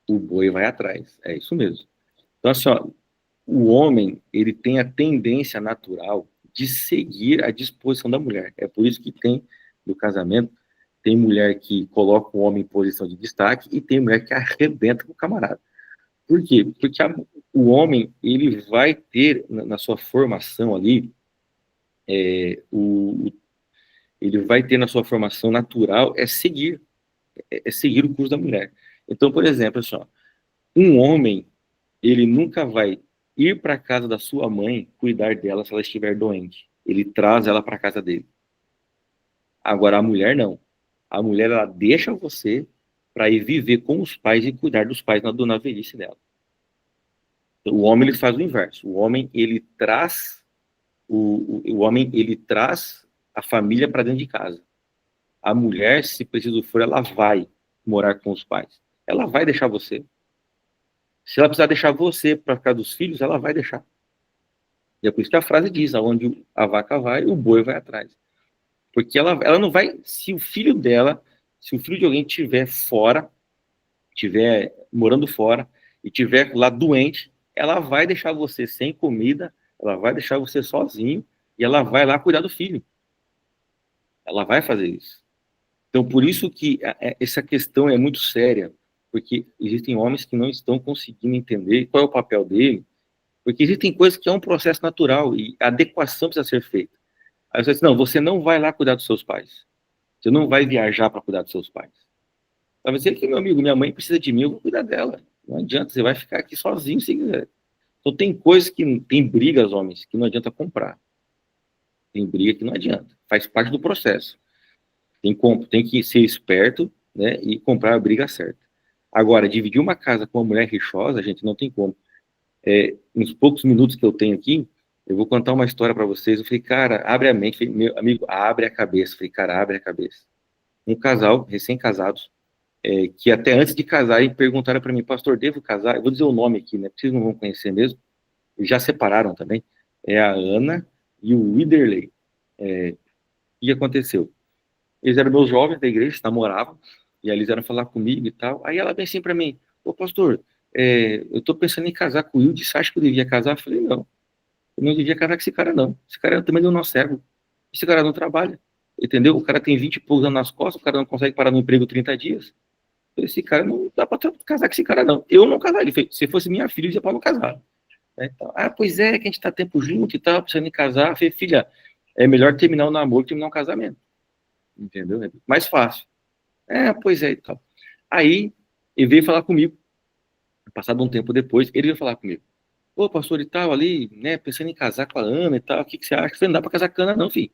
o boi vai atrás. É isso mesmo. Então, assim, ó, o homem, ele tem a tendência natural de seguir a disposição da mulher. É por isso que no casamento, tem mulher que coloca o homem em posição de destaque e tem mulher que arrebenta com o camarada. Por quê? Porque o homem, ele vai ter na sua formação ali, ele vai ter na sua formação natural seguir o curso da mulher. Então, por exemplo, assim, ó, um homem, ele nunca vai ir para a casa da sua mãe cuidar dela se ela estiver doente. Ele traz ela para a casa dele. Agora, a mulher não. A mulher, ela deixa você para ir viver com os pais e cuidar dos pais na velhice dela. O homem, ele faz o inverso. O homem, ele traz a família para dentro de casa. A mulher, se preciso for, ela vai morar com os pais. Ela vai deixar você. Se ela precisar deixar você para ficar dos filhos, ela vai deixar. E é por isso que a frase diz, aonde a vaca vai, o boi vai atrás. Porque ela não vai, se o filho de alguém estiver fora, estiver morando fora, e estiver lá doente, ela vai deixar você sem comida, ela vai deixar você sozinho, e ela vai lá cuidar do filho. Ela vai fazer isso. Então, por isso que essa questão é muito séria, porque existem homens que não estão conseguindo entender qual é o papel dele, porque existem coisas que é um processo natural, e a adequação precisa ser feita. Aí você diz, não, você não vai lá cuidar dos seus pais. Você não vai viajar para cuidar dos seus pais. Vai dizer que, meu amigo, minha mãe precisa de mim, eu vou cuidar dela. Não adianta, você vai ficar aqui sozinho se quiser. Então tem coisas tem brigas, homens, que não adianta comprar. Tem briga que não adianta. Faz parte do processo. Tem que ser esperto, né, e comprar a briga certa. Agora, dividir uma casa com uma mulher rixosa, gente, não tem como. Nos poucos minutos que eu tenho aqui, eu vou contar uma história para vocês. Eu falei, cara, abre a mente. Falei, meu amigo, abre a cabeça. Eu falei, cara, abre a cabeça. Um casal, recém-casados, que até antes de casar, perguntaram para mim, pastor, devo casar? Eu vou dizer o nome aqui, né? Vocês não vão conhecer mesmo. Eles já separaram também. É a Ana e o Widerley. O que aconteceu? Eles eram meus jovens da igreja, namoravam, e aí eles vieram falar comigo e tal. Aí ela vem assim para mim, ô pastor, eu tô pensando em casar com o Wilde, você acha que eu devia casar? Eu falei, não. Eu não devia casar com esse cara, não. Esse cara também não é nosso cego. Esse cara não trabalha. Entendeu? O cara tem 20 e poucos anos nas costas, o cara não consegue parar no emprego 30 dias. Esse cara não dá para casar com esse cara, não. Eu não casaria. Se fosse minha filha, eu ia para não casar. Então, pois é, que a gente tá tempo junto e tal, precisando de casar. Eu falei, filha, é melhor terminar o namoro que terminar um casamento. Entendeu? É mais fácil. Pois é e tal. Aí, ele veio falar comigo. Passado um tempo depois, ele veio falar comigo. Ô, pastor e tal, ali, né, pensando em casar com a Ana e tal, o que você acha? Eu falei, não dá pra casar com a Ana, não, filho.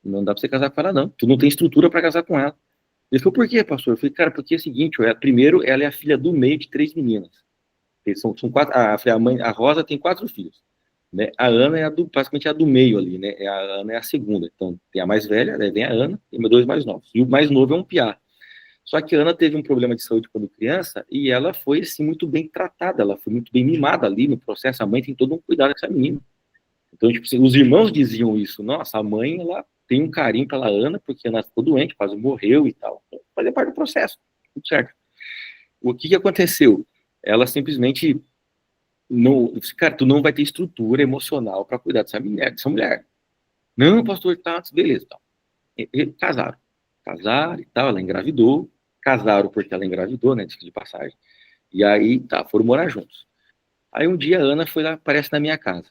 Não dá pra você casar com ela, não. Tu não tem estrutura pra casar com ela. Ele falou, por quê, pastor? Eu falei, cara, porque é o seguinte, primeiro, ela é a filha do meio de 3 meninas. São 4, a Rosa tem 4 filhos. Né? A Ana é basicamente a do meio ali, né? A Ana é a segunda. Então, tem a mais velha, né? Vem a Ana, tem 2 mais novos. E o mais novo é um piá. Só que a Ana teve um problema de saúde quando criança e ela foi, assim, muito bem tratada, ela foi muito bem mimada ali no processo, a mãe tem todo um cuidado com essa menina. Então, tipo, os irmãos diziam isso, nossa, a mãe, ela tem um carinho pela Ana, porque ela ficou doente, quase morreu e tal. Então, fazia parte do processo, tudo certo. O que aconteceu? Ela simplesmente, não, cara, tu não vai ter estrutura emocional para cuidar dessa mulher. Não, pastor, tá, beleza, tal. Casaram e tal, ela engravidou, casaram porque ela engravidou, né, de passagem, e aí, tá, foram morar juntos. Aí um dia a Ana foi lá, aparece na minha casa.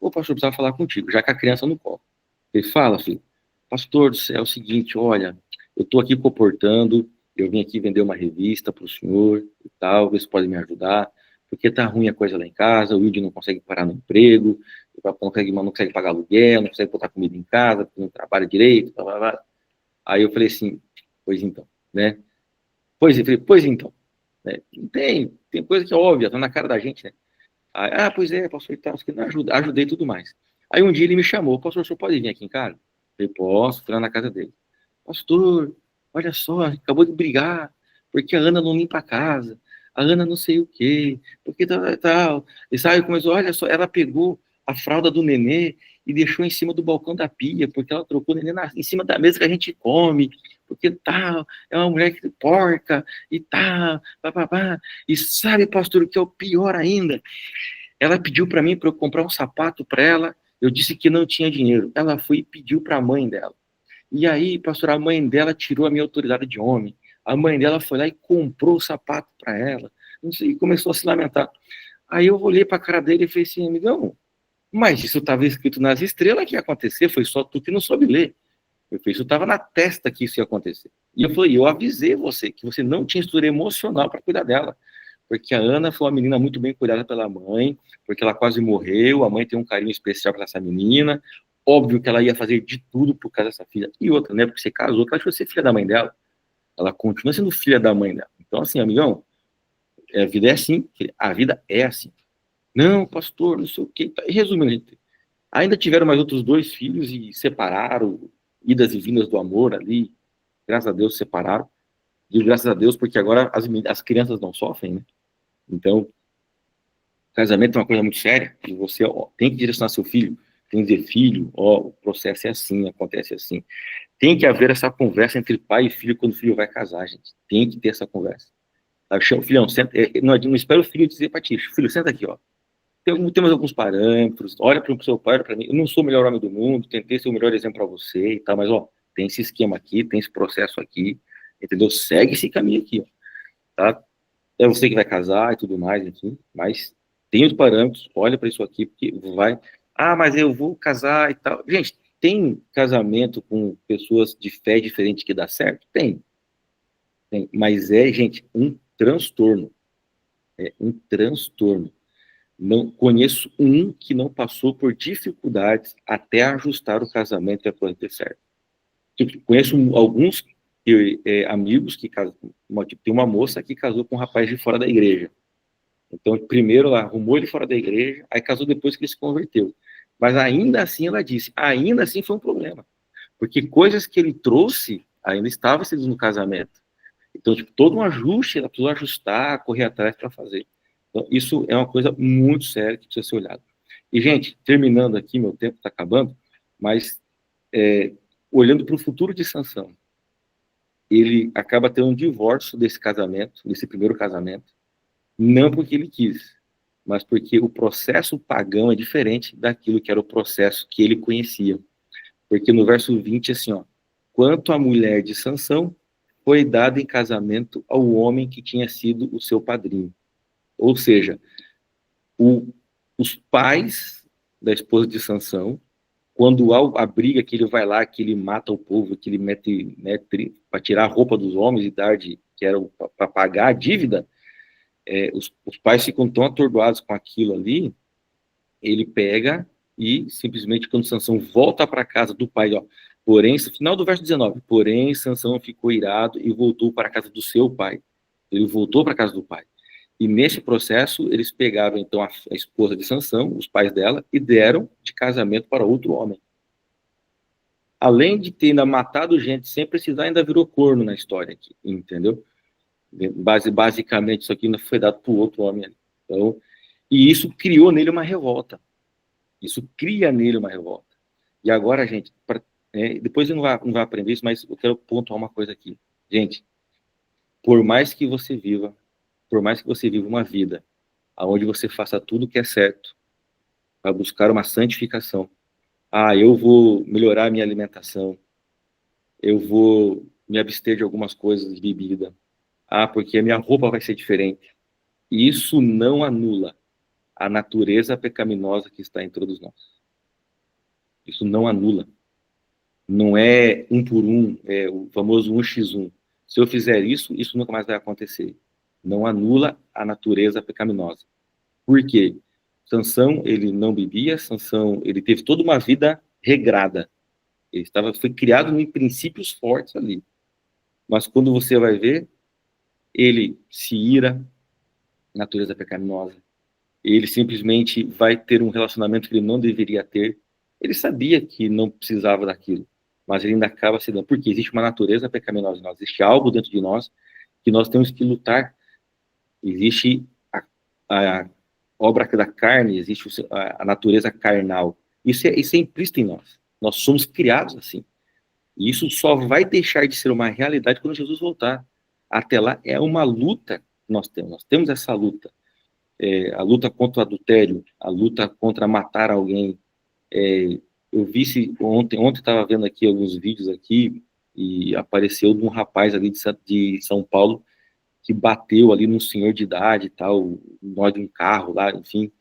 Ô, pastor, precisava falar contigo, já com a criança no colo. Ele fala, filho, pastor do céu, é o seguinte, olha, eu tô aqui comportando, eu vim aqui vender uma revista pro senhor e tal, ver se pode me ajudar, porque tá ruim a coisa lá em casa, o Wilde não consegue parar no emprego, não consegue pagar aluguel, não consegue botar comida em casa, porque não trabalha direito, blá, blá, blá. Aí eu falei assim, pois então, né? Pois então, né? Tem coisa que é óbvia, tá na cara da gente, né? Aí, pois é, pastor, então, que não ajuda, ajudei e tudo mais. Aí um dia ele me chamou, pastor, o senhor pode vir aqui em casa? Eu falei, posso, fui lá na casa dele. Pastor, olha só, acabou de brigar, porque a Ana não limpa a casa, a Ana não sei o quê, porque tal. E sabe, começou, olha só, ela pegou a fralda do nenê e deixou em cima do balcão da pia, porque ela trocou o nenê em cima da mesa que a gente come, porque tal, é uma mulher que porca, e tal, papapá. E sabe, pastor, o que é o pior ainda? Ela pediu para mim para eu comprar um sapato para ela, eu disse que não tinha dinheiro. Ela foi e pediu para a mãe dela. E aí, pastor, a mãe dela tirou a minha autoridade de homem. A mãe dela foi lá e comprou o sapato para ela. Não sei, e começou a se lamentar. Aí eu olhei para a cara dele e falei assim, amigão, mas isso estava escrito nas estrelas que ia acontecer, foi só tu que não soube ler. Eu falei, isso estava na testa que isso ia acontecer. E eu falei, eu avisei você que você não tinha estrutura emocional para cuidar dela. Porque a Ana foi uma menina muito bem cuidada pela mãe, porque ela quase morreu, a mãe tem um carinho especial para essa menina. Óbvio que ela ia fazer de tudo por causa dessa filha. E outra, né? Porque você casou, ela deixou de ser filha da mãe dela. Ela continua sendo filha da mãe dela. Então, assim, amigão, a vida é assim. A vida é assim. Não, pastor, não sei o quê. Resumindo, ainda tiveram mais outros 2 filhos e separaram, idas e vindas do amor ali. Graças a Deus separaram. Digo graças a Deus porque agora as crianças não sofrem, né? Então, casamento é uma coisa muito séria, e você tem que direcionar seu filho, tem que dizer, filho, o processo é assim, acontece assim. Tem que haver essa conversa entre pai e filho quando o filho vai casar, gente. Tem que ter essa conversa. Chama o filhão, senta, não espera o filho dizer para ti, filho, senta aqui, ó. Temos alguns parâmetros, olha para o seu pai, olha para mim, eu não sou o melhor homem do mundo, tentei ser o melhor exemplo para você e tal, mas, tem esse esquema aqui, tem esse processo aqui, entendeu? Segue esse caminho aqui, ó, tá? É você que vai casar e tudo mais, enfim, mas tem os parâmetros, olha para isso aqui, porque vai... mas eu vou casar e tal. Gente, tem casamento com pessoas de fé diferente que dá certo? Tem. Mas gente, um transtorno. É um transtorno. Não conheço um que não passou por dificuldades até ajustar o casamento e a coisa ter certo. Conheço alguns amigos que casam. Tem uma moça que casou com um rapaz de fora da igreja. Então, primeiro ela arrumou ele fora da igreja, aí casou depois que ele se converteu. Mas ainda assim, ela disse, ainda assim foi um problema. Porque coisas que ele trouxe ainda estavam sendo no casamento. Então, todo um ajuste, ela precisou ajustar, correr atrás para fazer. Então, isso é uma coisa muito séria que precisa ser olhada. E, gente, terminando aqui, meu tempo está acabando, mas olhando para o futuro de Sansão, ele acaba tendo um divórcio desse casamento, desse primeiro casamento, não porque ele quis, mas porque o processo pagão é diferente daquilo que era o processo que ele conhecia. Porque no verso 20, assim, quanto à mulher de Sansão, foi dada em casamento ao homem que tinha sido o seu padrinho. Ou seja, os pais da esposa de Sansão, quando há a briga que ele vai lá, que ele mata o povo, que ele mete para tirar a roupa dos homens e dar que era para pagar a dívida, os pais ficam tão atordoados com aquilo ali, ele pega e simplesmente quando Sansão volta para a casa do pai, porém, final do verso 19, porém Sansão ficou irado e voltou para a casa do seu pai. Ele voltou para a casa do pai. E nesse processo, eles pegaram então a esposa de Sansão, os pais dela, e deram de casamento para outro homem. Além de ter ainda matado gente sem precisar, ainda virou corno na história aqui, entendeu? Basicamente, isso aqui ainda foi dado para o outro homem. Então, e isso criou nele uma revolta. Isso cria nele uma revolta. E agora, gente, depois eu não vai aprender isso, mas eu quero pontuar uma coisa aqui. Gente, por mais que você viva uma vida onde você faça tudo que é certo, para buscar uma santificação. Eu vou melhorar a minha alimentação, eu vou me abster de algumas coisas de bebida, porque a minha roupa vai ser diferente. Isso não anula a natureza pecaminosa que está em todos nós. Isso não anula. Não é 1 por 1, é o famoso 1x1. Se eu fizer isso, isso nunca mais vai acontecer. Não anula a natureza pecaminosa. Por quê? Sansão, ele não bebia, Sansão, ele teve toda uma vida regrada. Ele foi criado em princípios fortes ali. Mas quando você vai ver, ele se ira, natureza pecaminosa. Ele simplesmente vai ter um relacionamento que ele não deveria ter. Ele sabia que não precisava daquilo, mas ele ainda acaba se dando. Porque existe uma natureza pecaminosa em nós, existe algo dentro de nós que nós temos que lutar. Existe a obra da carne, existe a natureza carnal. Isso é implícito em nós. Nós somos criados assim. E isso só vai deixar de ser uma realidade quando Jesus voltar. Até lá é uma luta que nós temos. Nós temos essa luta. A luta contra o adultério, a luta contra matar alguém. Eu vi ontem estava vendo aqui alguns vídeos aqui e apareceu de um rapaz ali de São Paulo que bateu ali num senhor de idade e tal, nó de um carro lá, enfim.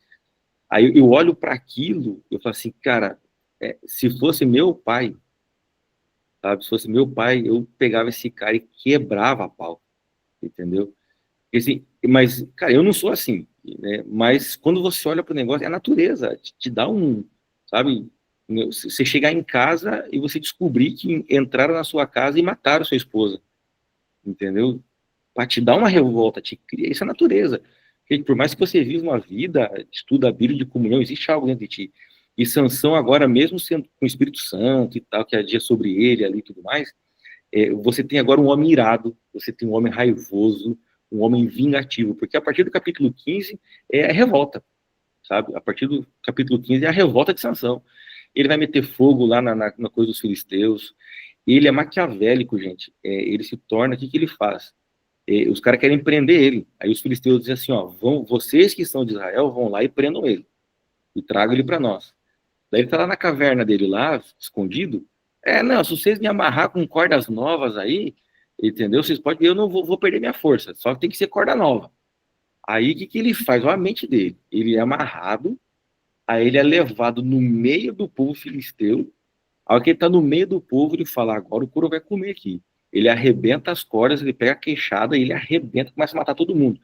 Aí eu olho para aquilo, eu falo assim, cara, se fosse meu pai, sabe, se fosse meu pai, eu pegava esse cara e quebrava a pau, entendeu? Assim, mas, cara, eu não sou assim, né? Mas quando você olha para o negócio, é a natureza, te dá sabe, você chegar em casa e você descobrir que entraram na sua casa e mataram sua esposa, entendeu? Para te dar uma revolta, te cria, isso é a natureza. Porque por mais que você viva uma vida, estuda a Bíblia de comunhão, existe algo dentro de ti. E Sansão agora, mesmo sendo com o Espírito Santo e tal, que agia sobre ele ali e tudo mais, você tem agora um homem irado, você tem um homem raivoso, um homem vingativo, porque a partir do capítulo 15 é a revolta, sabe? A partir do capítulo 15 é a revolta de Sansão. Ele vai meter fogo lá na coisa dos filisteus, ele é maquiavélico, gente. Ele se torna, o que ele faz? Os caras querem prender ele. Aí os filisteus dizem assim, vocês que são de Israel, vão lá e prendam ele. E tragam ele para nós. Daí ele tá lá na caverna dele, lá, escondido. Não, se vocês me amarrar com cordas novas aí, entendeu? Vocês podem, eu não vou perder minha força. Só que tem que ser corda nova. Aí o que ele faz? Olha a mente dele. Ele é amarrado, aí ele é levado no meio do povo filisteu. Aí que ele tá no meio do povo, ele fala, agora o couro vai comer aqui. Ele arrebenta as cordas, ele pega a queixada e ele arrebenta, começa a matar todo mundo.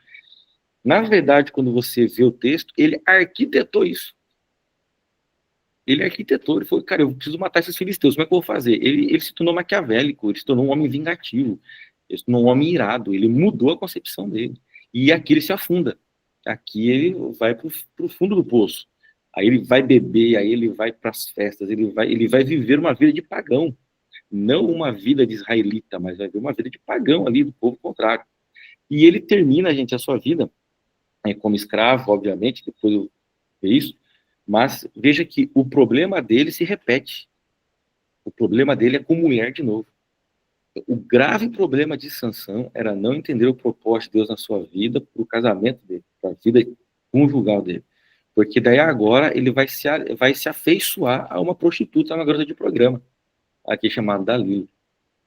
Na verdade, quando você vê o texto, ele arquitetou isso. Ele arquitetou, ele falou, cara, eu preciso matar esses filisteus, como é que eu vou fazer? Ele se tornou maquiavélico, ele se tornou um homem vingativo, ele se tornou um homem irado, ele mudou a concepção dele. E aqui ele se afunda. Aqui ele vai para o fundo do poço. Aí ele vai beber, aí ele vai para as festas, ele vai viver uma vida de pagão. Não uma vida de israelita, mas vai viver uma vida de pagão ali, do povo contrário. E ele termina, gente, a sua vida como escravo, obviamente, depois eu ver isso, mas veja que o problema dele se repete. O problema dele é com mulher de novo. O grave problema de Sansão era não entender o propósito de Deus na sua vida, para o casamento dele, para a vida conjugal dele. Porque daí agora ele vai se afeiçoar a uma prostituta, uma garota de programa, aqui chamada Dalila.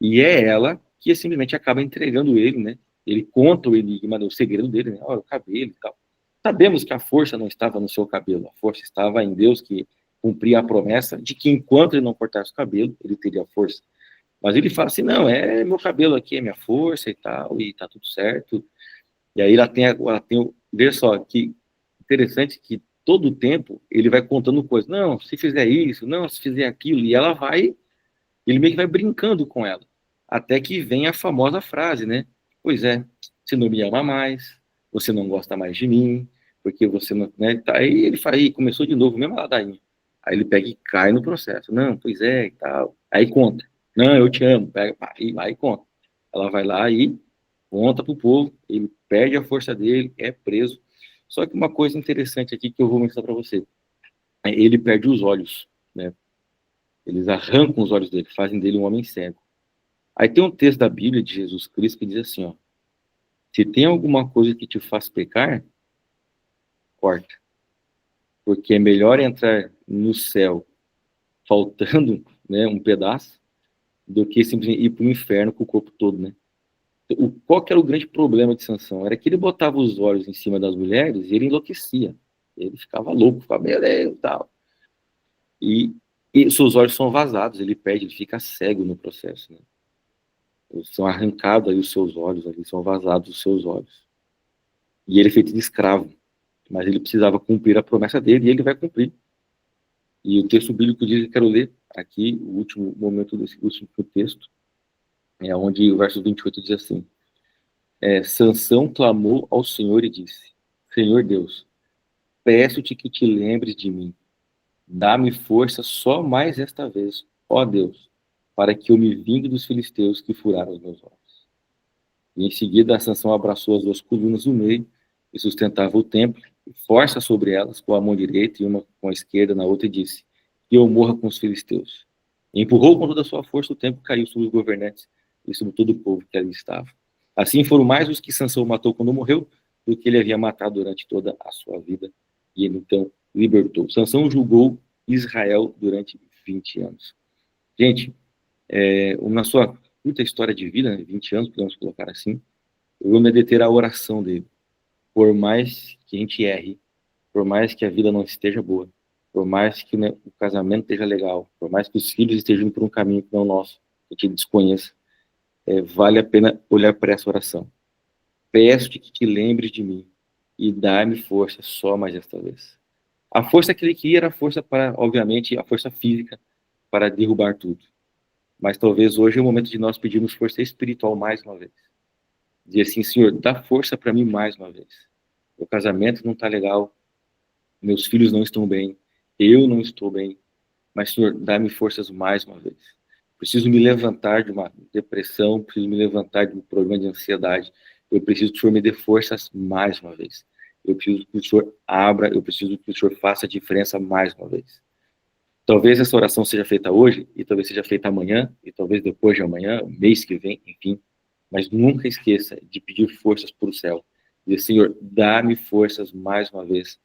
E é ela que simplesmente acaba entregando ele, né? Ele conta o enigma, o segredo dele, né? Olha, o cabelo e tal. Sabemos que a força não estava no seu cabelo, a força estava em Deus, que cumpria a promessa de que enquanto ele não cortasse o cabelo, ele teria força. Mas ele fala assim, não, é meu cabelo aqui, é minha força e tal, e tá tudo certo. E aí veja só, que interessante que todo o tempo ele vai contando coisas. Não, se fizer isso, não, se fizer aquilo, e ele meio que vai brincando com ela. Até que vem a famosa frase, né? Pois é, você não me ama mais, você não gosta mais de mim, porque você não, né? Tá, aí ele fala, aí começou de novo, mesmo ladainha. Aí ele pega e cai no processo. Não, pois é, e tal. Aí conta. Não, eu te amo. Pega, pá, e aí conta. Ela vai lá e conta pro povo, ele perde a força dele, é preso. Só que uma coisa interessante aqui que eu vou mostrar para você. Ele perde os olhos, né? Eles arrancam os olhos dele, fazem dele um homem cego. Aí tem um texto da Bíblia de Jesus Cristo que diz assim, ó, se tem alguma coisa que te faz pecar, corta. Porque é melhor entrar no céu faltando, né, um pedaço, do que simplesmente ir para o inferno com o corpo todo, né? Qual que era o grande problema de Sansão? Era que ele botava os olhos em cima das mulheres e ele enlouquecia. Ele ficava louco, ficava, meu Deus, tal. E, e seus olhos são vazados, ele perde, ele fica cego no processo, né? São arrancados aí os seus olhos, ali, são vazados os seus olhos. E ele é feito de escravo, mas ele precisava cumprir a promessa dele e ele vai cumprir. E o texto bíblico diz, que eu quero ler aqui, o último momento desse último texto, é onde o verso 28 diz assim, Sansão clamou ao Senhor e disse, Senhor Deus, peço-te que te lembres de mim, dá-me força só mais esta vez, ó Deus, para que eu me vingue dos filisteus que furaram os meus olhos. E em seguida, Sansão abraçou as duas colunas do meio e sustentava o templo, e força sobre elas com a mão direita e uma com a esquerda na outra, e disse, que eu morra com os filisteus. E empurrou com toda a sua força, o templo caiu sobre os governantes e sobre todo o povo que ali estava. Assim foram mais os que Sansão matou quando morreu, do que ele havia matado durante toda a sua vida. E ele então libertou. Sansão julgou Israel durante 20 anos. Gente, na sua curta história de vida, né, 20 anos, podemos colocar assim, eu vou me deter à oração dele. Por mais que a gente erre, por mais que a vida não esteja boa, por mais que, né, o casamento esteja legal, por mais que os filhos estejam indo por um caminho que não é o nosso, que a gente desconheça, vale a pena olhar para essa oração. Peço-te que te lembres de mim e dá-me força só mais esta vez. A força que ele queria era a força para, obviamente, a força física para derrubar tudo. Mas talvez hoje é o momento de nós pedirmos força espiritual mais uma vez. Dizer assim, Senhor, dá força para mim mais uma vez. Meu casamento não está legal, meus filhos não estão bem, eu não estou bem, mas, Senhor, dá-me forças mais uma vez. Preciso me levantar de uma depressão, preciso me levantar de um problema de ansiedade. Eu preciso que o Senhor me dê forças mais uma vez. Eu preciso que o Senhor abra, eu preciso que o Senhor faça a diferença mais uma vez. Talvez essa oração seja feita hoje, e talvez seja feita amanhã, e talvez depois de amanhã, mês que vem, enfim. Mas nunca esqueça de pedir forças para o céu. Dizer, Senhor, dá-me forças mais uma vez,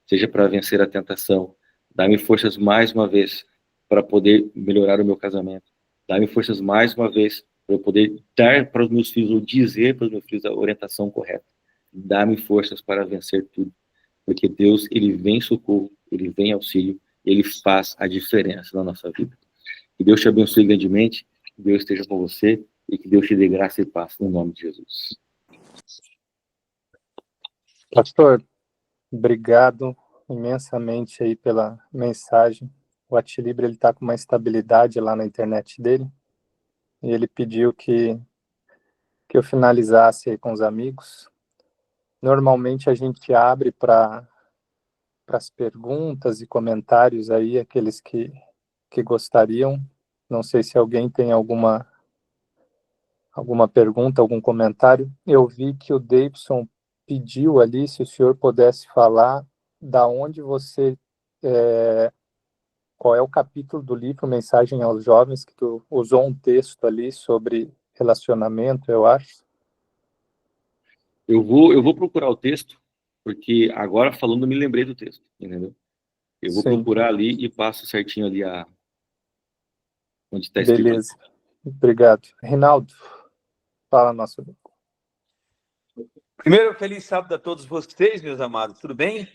seja para vencer a tentação. Dá-me forças mais uma vez para poder melhorar o meu casamento. Dá-me forças mais uma vez para eu poder dar para os meus filhos, ou dizer para os meus filhos a orientação correta. Dá-me forças para vencer tudo. Porque Deus, ele vem em socorro, ele vem em auxílio, ele faz a diferença na nossa vida. Que Deus te abençoe grandemente, que Deus esteja com você e que Deus te dê graça e paz, no nome de Jesus. Pastor, obrigado imensamente aí pela mensagem. O Atilibre, ele está com uma estabilidade lá na internet dele, e ele pediu que eu finalizasse aí com os amigos. Normalmente a gente abre para as perguntas e comentários aí, aqueles que gostariam. Não sei se alguém tem alguma pergunta, algum comentário. Eu vi que o Davidson pediu ali, se o senhor pudesse falar da onde você, qual é o capítulo do livro Mensagem aos Jovens, que tu usou um texto ali sobre relacionamento, eu acho. Eu vou procurar o texto, porque agora falando me lembrei do texto, entendeu? Eu vou Sim. procurar ali e passo certinho ali onde está escrito. Beleza. Obrigado. Reinaldo, Fala, nosso amigo. Primeiro, feliz sábado a todos vocês, meus amados. Tudo bem?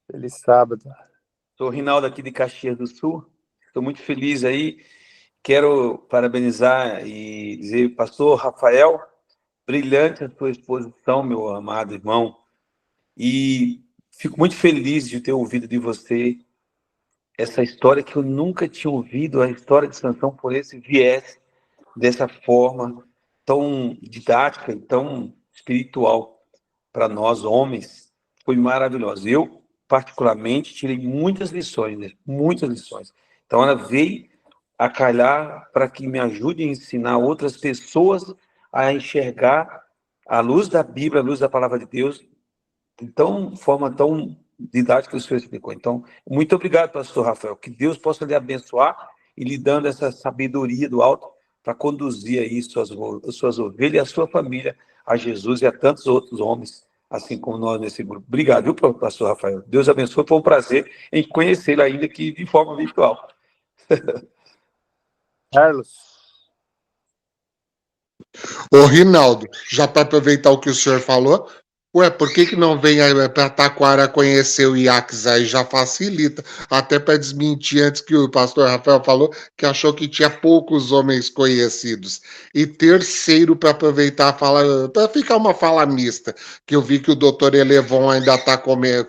Feliz sábado. Sou o Rinaldo aqui de Caxias do Sul. Estou muito feliz aí. Quero parabenizar e dizer, pastor Rafael, brilhante a sua exposição, meu amado irmão. E fico muito feliz de ter ouvido de você essa história que eu nunca tinha ouvido, a história de Sansão por esse viés, dessa forma tão didática e tão espiritual para nós, homens. Foi maravilhosa. Eu, particularmente, tirei muitas lições, né? Muitas lições. Então, ela veio a calhar para que me ajude a ensinar outras pessoas a enxergar a luz da Bíblia, a luz da Palavra de Deus, de forma tão didática que o senhor explicou. Então, muito obrigado, pastor Rafael. Que Deus possa lhe abençoar e lhe dando essa sabedoria do alto para conduzir aí suas ovelhas e a sua família a Jesus e a tantos outros homens, assim como nós nesse grupo. Obrigado, viu, pastor Rafael? Deus abençoe. Foi um prazer em conhecê-lo, ainda que de forma virtual. Carlos. Ô, Rinaldo, já para aproveitar o que o senhor falou, por que não vem para Taquara conhecer o IACS aí? Já facilita. Até para desmentir antes que o pastor Rafael falou que achou que tinha poucos homens conhecidos. E terceiro, para aproveitar para ficar uma fala mista, que eu vi que o doutor Elevon ainda está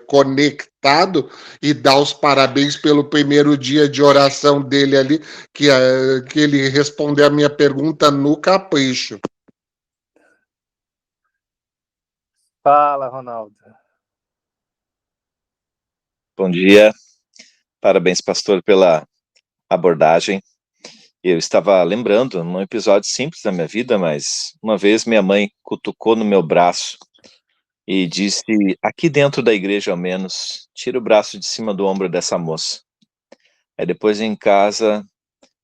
conectado e dá os parabéns pelo primeiro dia de oração dele ali, que ele respondeu a minha pergunta no capricho. Fala, Ronaldo. Bom dia, parabéns, pastor, pela abordagem. Eu estava lembrando, num episódio simples da minha vida, mas uma vez minha mãe cutucou no meu braço e disse, aqui dentro da igreja ao menos, tira o braço de cima do ombro dessa moça. Aí depois em casa,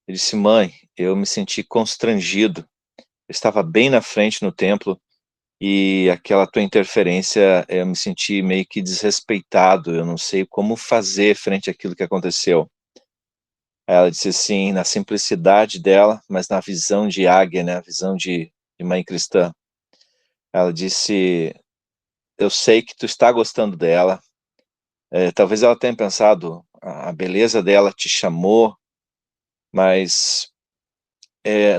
eu disse, mãe, eu me senti constrangido, eu estava bem na frente no templo, e aquela tua interferência, eu me senti meio que desrespeitado, eu não sei como fazer frente àquilo que aconteceu. Aí ela disse assim, na simplicidade dela, mas na visão de águia, né, a visão de mãe cristã. Ela disse, eu sei que tu está gostando dela, talvez ela tenha pensado, a beleza dela te chamou, mas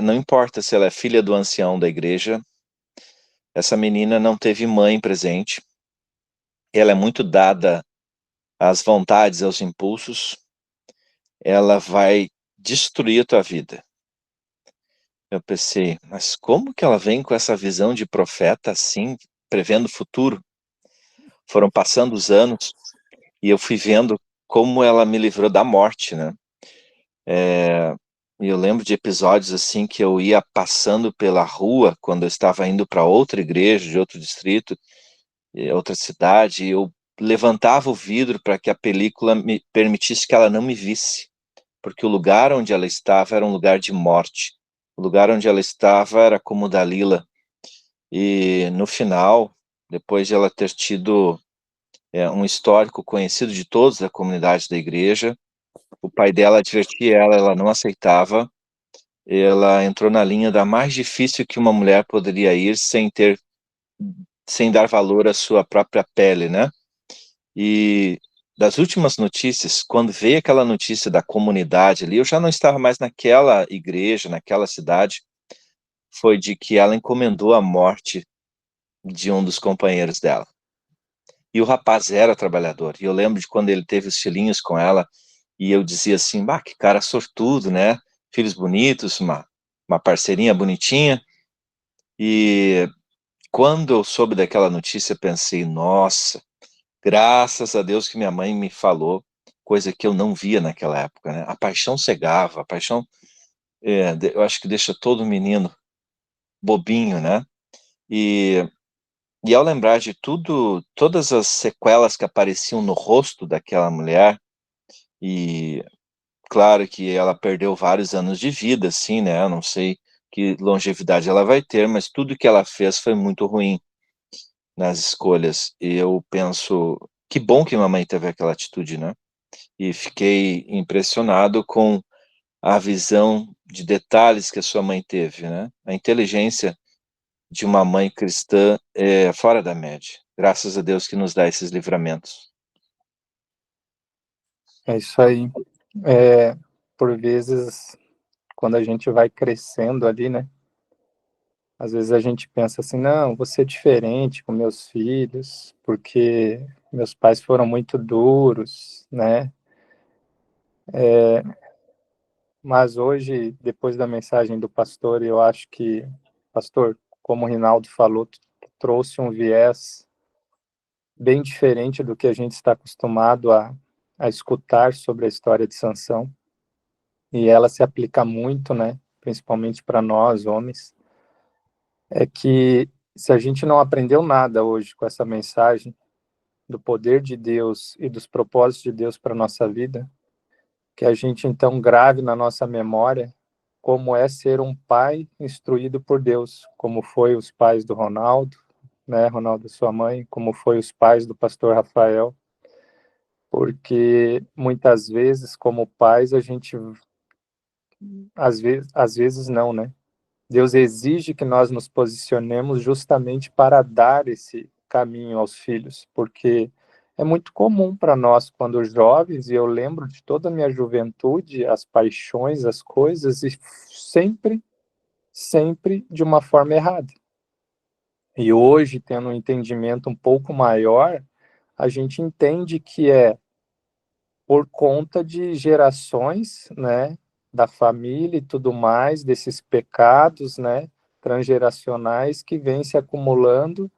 não importa se ela é filha do ancião da igreja, essa menina não teve mãe presente, ela é muito dada às vontades, aos impulsos, ela vai destruir a tua vida. Eu pensei, mas como que ela vem com essa visão de profeta assim, prevendo o futuro? Foram passando os anos e eu fui vendo como ela me livrou da morte, né? E eu lembro de episódios assim que eu ia passando pela rua quando eu estava indo para outra igreja, de outro distrito, outra cidade, e eu levantava o vidro para que a película me permitisse que ela não me visse, porque o lugar onde ela estava era um lugar de morte, o lugar onde ela estava era como Dalila, e no final, depois de ela ter tido um histórico conhecido de todos da comunidade da igreja, o pai dela advertia ela não aceitava, ela entrou na linha da mais difícil que uma mulher poderia ir sem dar valor à sua própria pele, né? E das últimas notícias, quando veio aquela notícia da comunidade ali, eu já não estava mais naquela igreja, naquela cidade, foi de que ela encomendou a morte de um dos companheiros dela. E o rapaz era trabalhador, e eu lembro de quando ele teve os filhinhos com ela, e eu dizia assim, bah, que cara sortudo, né? Filhos bonitos, uma parceirinha bonitinha, e quando eu soube daquela notícia, pensei, nossa, graças a Deus que minha mãe me falou, coisa que eu não via naquela época, né? A paixão cegava, a paixão, eu acho que deixa todo menino bobinho, né? E ao lembrar de todas as sequelas que apareciam no rosto daquela mulher, e claro que ela perdeu vários anos de vida, assim, né? Eu não sei que longevidade ela vai ter, mas tudo que ela fez foi muito ruim nas escolhas. E eu penso, que bom que mamãe teve aquela atitude, né? E fiquei impressionado com a visão de detalhes que a sua mãe teve, né? A inteligência de uma mãe cristã fora da média. Graças a Deus que nos dá esses livramentos. É isso aí. Por vezes, quando a gente vai crescendo ali, né? Às vezes a gente pensa assim, não, vou ser diferente com meus filhos, porque meus pais foram muito duros, né? Mas hoje, depois da mensagem do pastor, eu acho que, pastor, como o Rinaldo falou, trouxe um viés bem diferente do que a gente está acostumado a escutar sobre a história de Sansão. E ela se aplica muito, né? Principalmente para nós, homens. É que se a gente não aprendeu nada hoje com essa mensagem do poder de Deus e dos propósitos de Deus para a nossa vida, que a gente então grave na nossa memória como é ser um pai instruído por Deus, como foi os pais do Ronaldo, né, Ronaldo, sua mãe, como foi os pais do pastor Rafael, porque muitas vezes, como pais, a gente, às vezes não, né? Deus exige que nós nos posicionemos justamente para dar esse caminho aos filhos, porque é muito comum para nós, quando jovens, e eu lembro de toda a minha juventude, as paixões, as coisas, e sempre de uma forma errada. E hoje, tendo um entendimento um pouco maior, a gente entende que é por conta de gerações, né, da família e tudo mais, desses pecados, né, transgeracionais que vêm se acumulando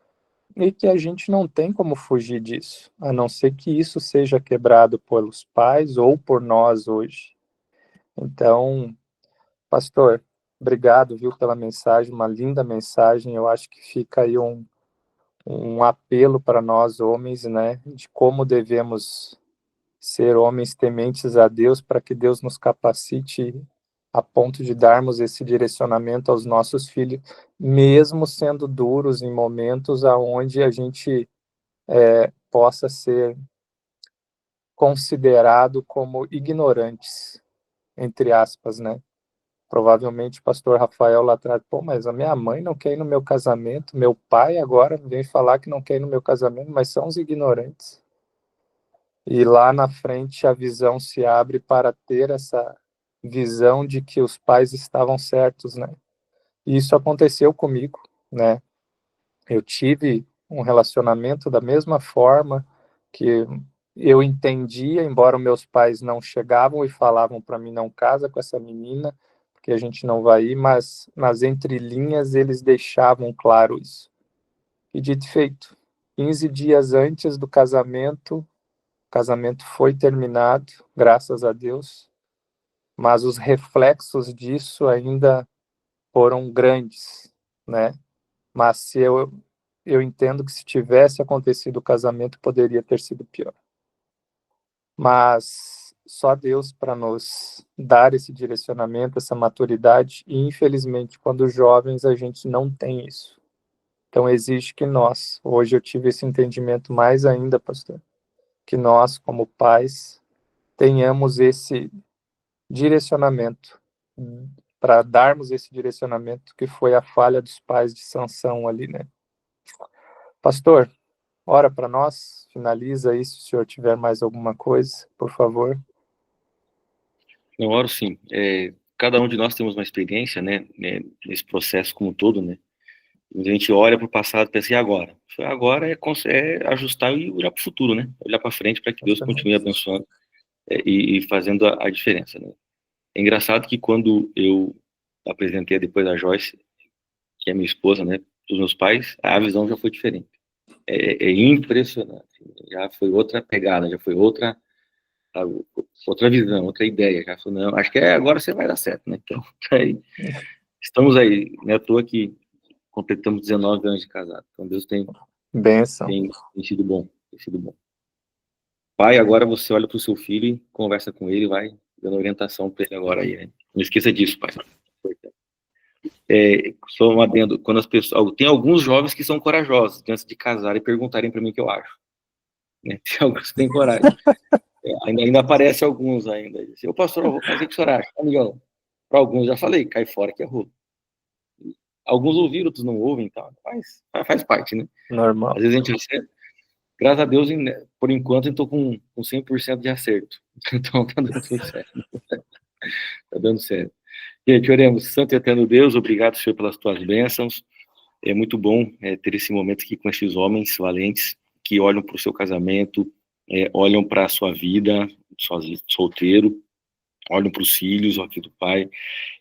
e que a gente não tem como fugir disso, a não ser que isso seja quebrado pelos pais ou por nós hoje. Então, pastor, obrigado, viu, pela mensagem, uma linda mensagem. Eu acho que fica aí um apelo para nós homens, né, de como devemos ser homens tementes a Deus, para que Deus nos capacite a ponto de darmos esse direcionamento aos nossos filhos, mesmo sendo duros em momentos aonde a gente possa ser considerado como ignorantes, entre aspas, né? Provavelmente o pastor Rafael lá atrás, pô, mas a minha mãe não quer ir no meu casamento, meu pai agora vem falar que não quer ir no meu casamento, mas são os ignorantes. E lá na frente a visão se abre para ter essa visão de que os pais estavam certos, né? E isso aconteceu comigo, né? Eu tive um relacionamento da mesma forma que eu entendia, embora meus pais não chegavam e falavam para mim, não casa com essa menina, porque a gente não vai ir, mas nas entrelinhas eles deixavam claro isso. E dito e feito, 15 dias antes do casamento, o casamento foi terminado, graças a Deus, mas os reflexos disso ainda foram grandes, né? Mas se eu entendo que se tivesse acontecido o casamento, poderia ter sido pior. Mas só Deus para nos dar esse direcionamento, essa maturidade, e infelizmente, quando jovens, a gente não tem isso. Então, exige que nós, hoje eu tive esse entendimento mais ainda, pastor, que nós, como pais, tenhamos esse direcionamento, para darmos esse direcionamento, que foi a falha dos pais de Sansão ali, né? Pastor, ora para nós, finaliza aí, se o senhor tiver mais alguma coisa, por favor. Eu oro sim. Cada um de nós temos uma experiência, né, nesse processo como um todo, né? A gente olha para o passado e pensa, e agora? Agora é ajustar e olhar para o futuro, né? Olhar para frente para que Deus continue abençoando e fazendo a diferença, né? É engraçado que quando eu apresentei depois a Joyce, que é minha esposa, né, os meus pais, a visão já foi diferente. É impressionante. Já foi outra pegada, já foi outra, sabe, outra visão, outra ideia. Já falou, não, acho que agora você vai dar certo, né? Então, aí, estamos aí, né? Estou aqui, completamos 19 anos de casado. Então, Deus tem sido bom, tem sido bom. Pai, agora você olha para o seu filho e conversa com ele, vai dando orientação para ele agora aí, né? Não esqueça disso, pai. Só um adendo, quando as pessoas, tem alguns jovens que são corajosos antes de casar e perguntarem para mim o que eu acho, né? Tem alguns que têm coragem. Ainda aparece alguns ainda. Eu pastor, eu vou fazer o que o senhor acha, amigão. Para alguns já falei, cai fora que é rolo. Alguns ouviram, outros não ouvem, tá? Faz parte, né? Normal. Às vezes a gente acerta. Graças a Deus, por enquanto, eu estou com 100% de acerto. Então, tá dando tudo certo. Tá dando certo. Gente, oremos. Santo e eterno Deus, obrigado, Senhor, pelas tuas bênçãos. É muito bom ter esse momento aqui com esses homens valentes que olham para o seu casamento, olham para a sua vida, solteiro, olham para os filhos, aqui do Pai,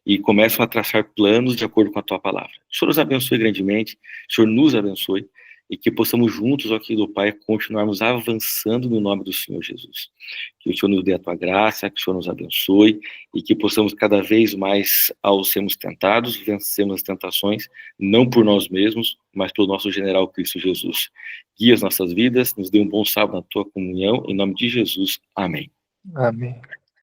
e começam a traçar planos de acordo com a tua palavra. O Senhor os abençoe grandemente, o Senhor nos abençoe, e que possamos juntos, aqui do Pai, continuarmos avançando no nome do Senhor Jesus. Que o Senhor nos dê a tua graça, que o Senhor nos abençoe, e que possamos cada vez mais, ao sermos tentados, vencermos as tentações, não por nós mesmos, mas pelo nosso general Cristo Jesus. Guia as nossas vidas, nos dê um bom sábado na tua comunhão, em nome de Jesus. Amém. Amém.